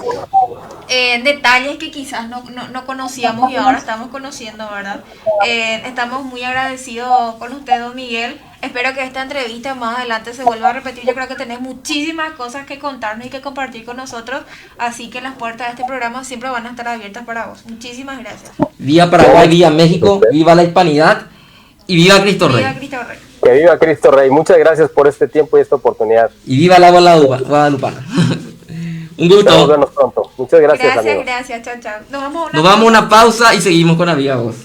detalles que quizás no conocíamos y ahora estamos conociendo, ¿verdad? Estamos muy agradecidos con usted, don Miguel. Espero que esta entrevista más adelante se vuelva a repetir. Yo creo que tenés muchísimas cosas que contarnos y que compartir con nosotros, así que las puertas de este programa siempre van a estar abiertas para vos. Muchísimas gracias. Viva Paraguay, viva México, viva la hispanidad y viva Cristo Rey. Viva Cristo Rey. Que viva Cristo Rey. Muchas gracias por este tiempo y esta oportunidad. Y viva la Guadalupana. Un gusto. Nos vemos pronto. Muchas gracias, amigos. Gracias. Chao, chao. Nos vamos a una pausa y seguimos con la Viva Voz.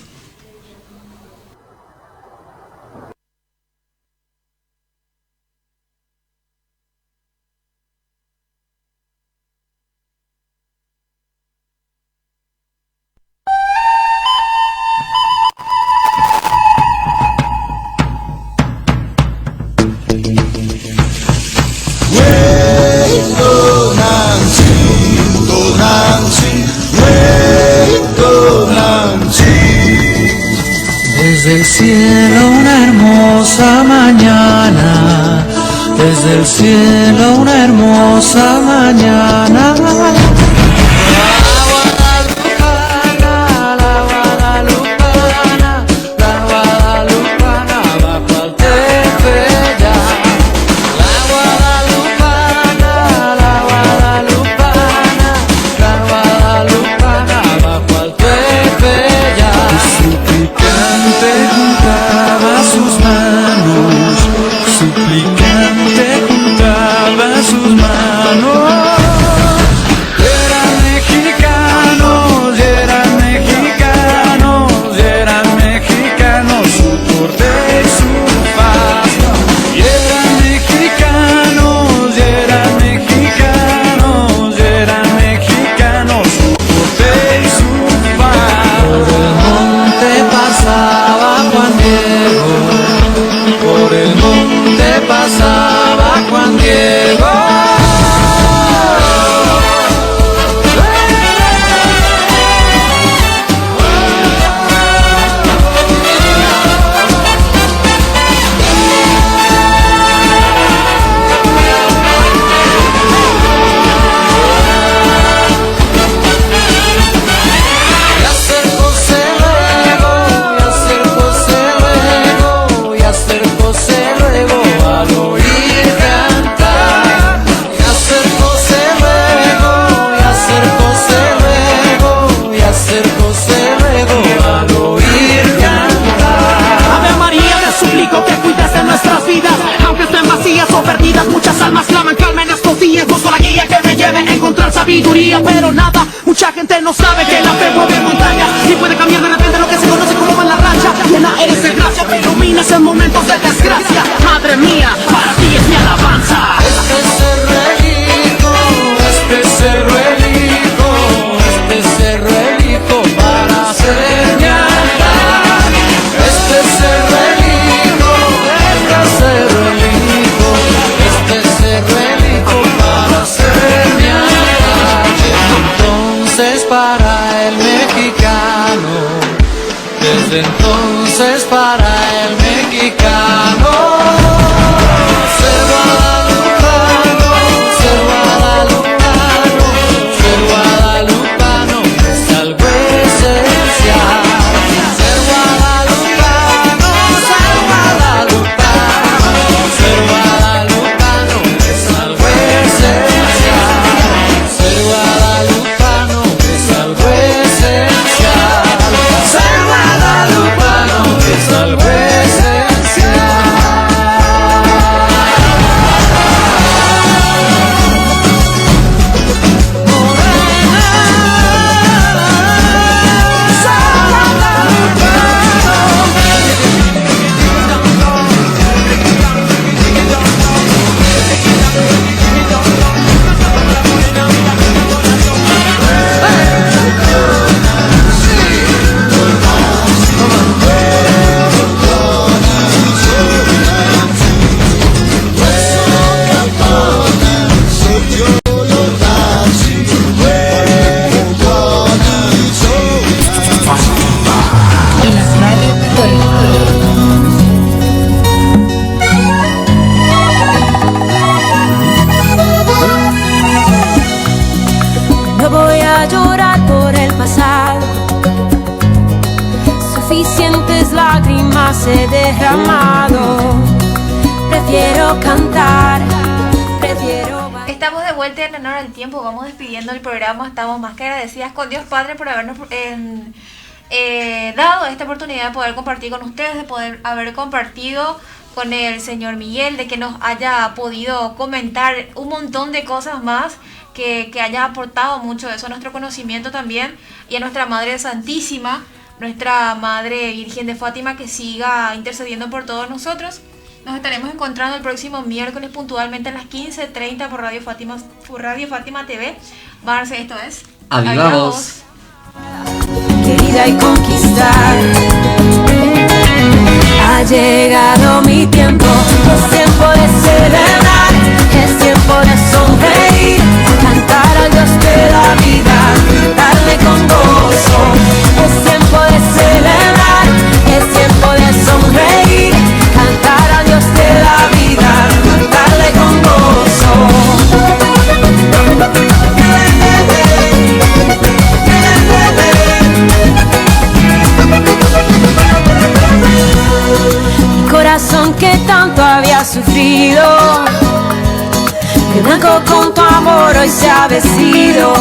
Desde el cielo una hermosa mañana, desde el cielo una hermosa mañana. Pero nada, mucha gente no sabe que la fe mueve montañas y puede cambiar de repente lo que se conoce como la racha. Llena eres de gracia, me iluminas en momentos de desgracia. Madre mía, para ti es mi alabanza. Este cerro elijo para ser mi altar. Este cerro elijo para ser mi altar. Entonces para el mexicano, desde entonces para el mexicano, ser guadalupano, ser guadalupano, ser guadalupano es algo esencial. Ser guadalupano, ser guadalupano, ser guadalupano es algo esencial. Ser guadalupano es algo esencial. Ser guadalupano es a llorar por el pasado. Suficientes lágrimas he derramado. Prefiero cantar, prefiero bailar. Estamos de vuelta en honor al tiempo, vamos despidiendo el programa. Estamos más que agradecidas con Dios Padre por habernos dado esta oportunidad de poder compartir con ustedes, de poder haber compartido con el señor Miguel, de que nos haya podido comentar un montón de cosas más, que haya aportado mucho de eso a nuestro conocimiento también, y a nuestra Madre Santísima, nuestra Madre Virgen de Fátima, que siga intercediendo por todos nosotros. Nos estaremos encontrando el próximo miércoles puntualmente a las 15:30 por Radio Fátima TV. Marce, esto es A Viva Voz. Querida y conquistar, ha llegado mi tiempo. Es tiempo de celebrar, es tiempo de sonreír, cantar al Dios de la vida, darle con gozo. Es tiempo de celebrar, es tiempo de sonreír, cantar al Dios de la vida, darle con gozo. Mi corazón que tanto había sufrido, de blanco con tu amor hoy se ha vestido.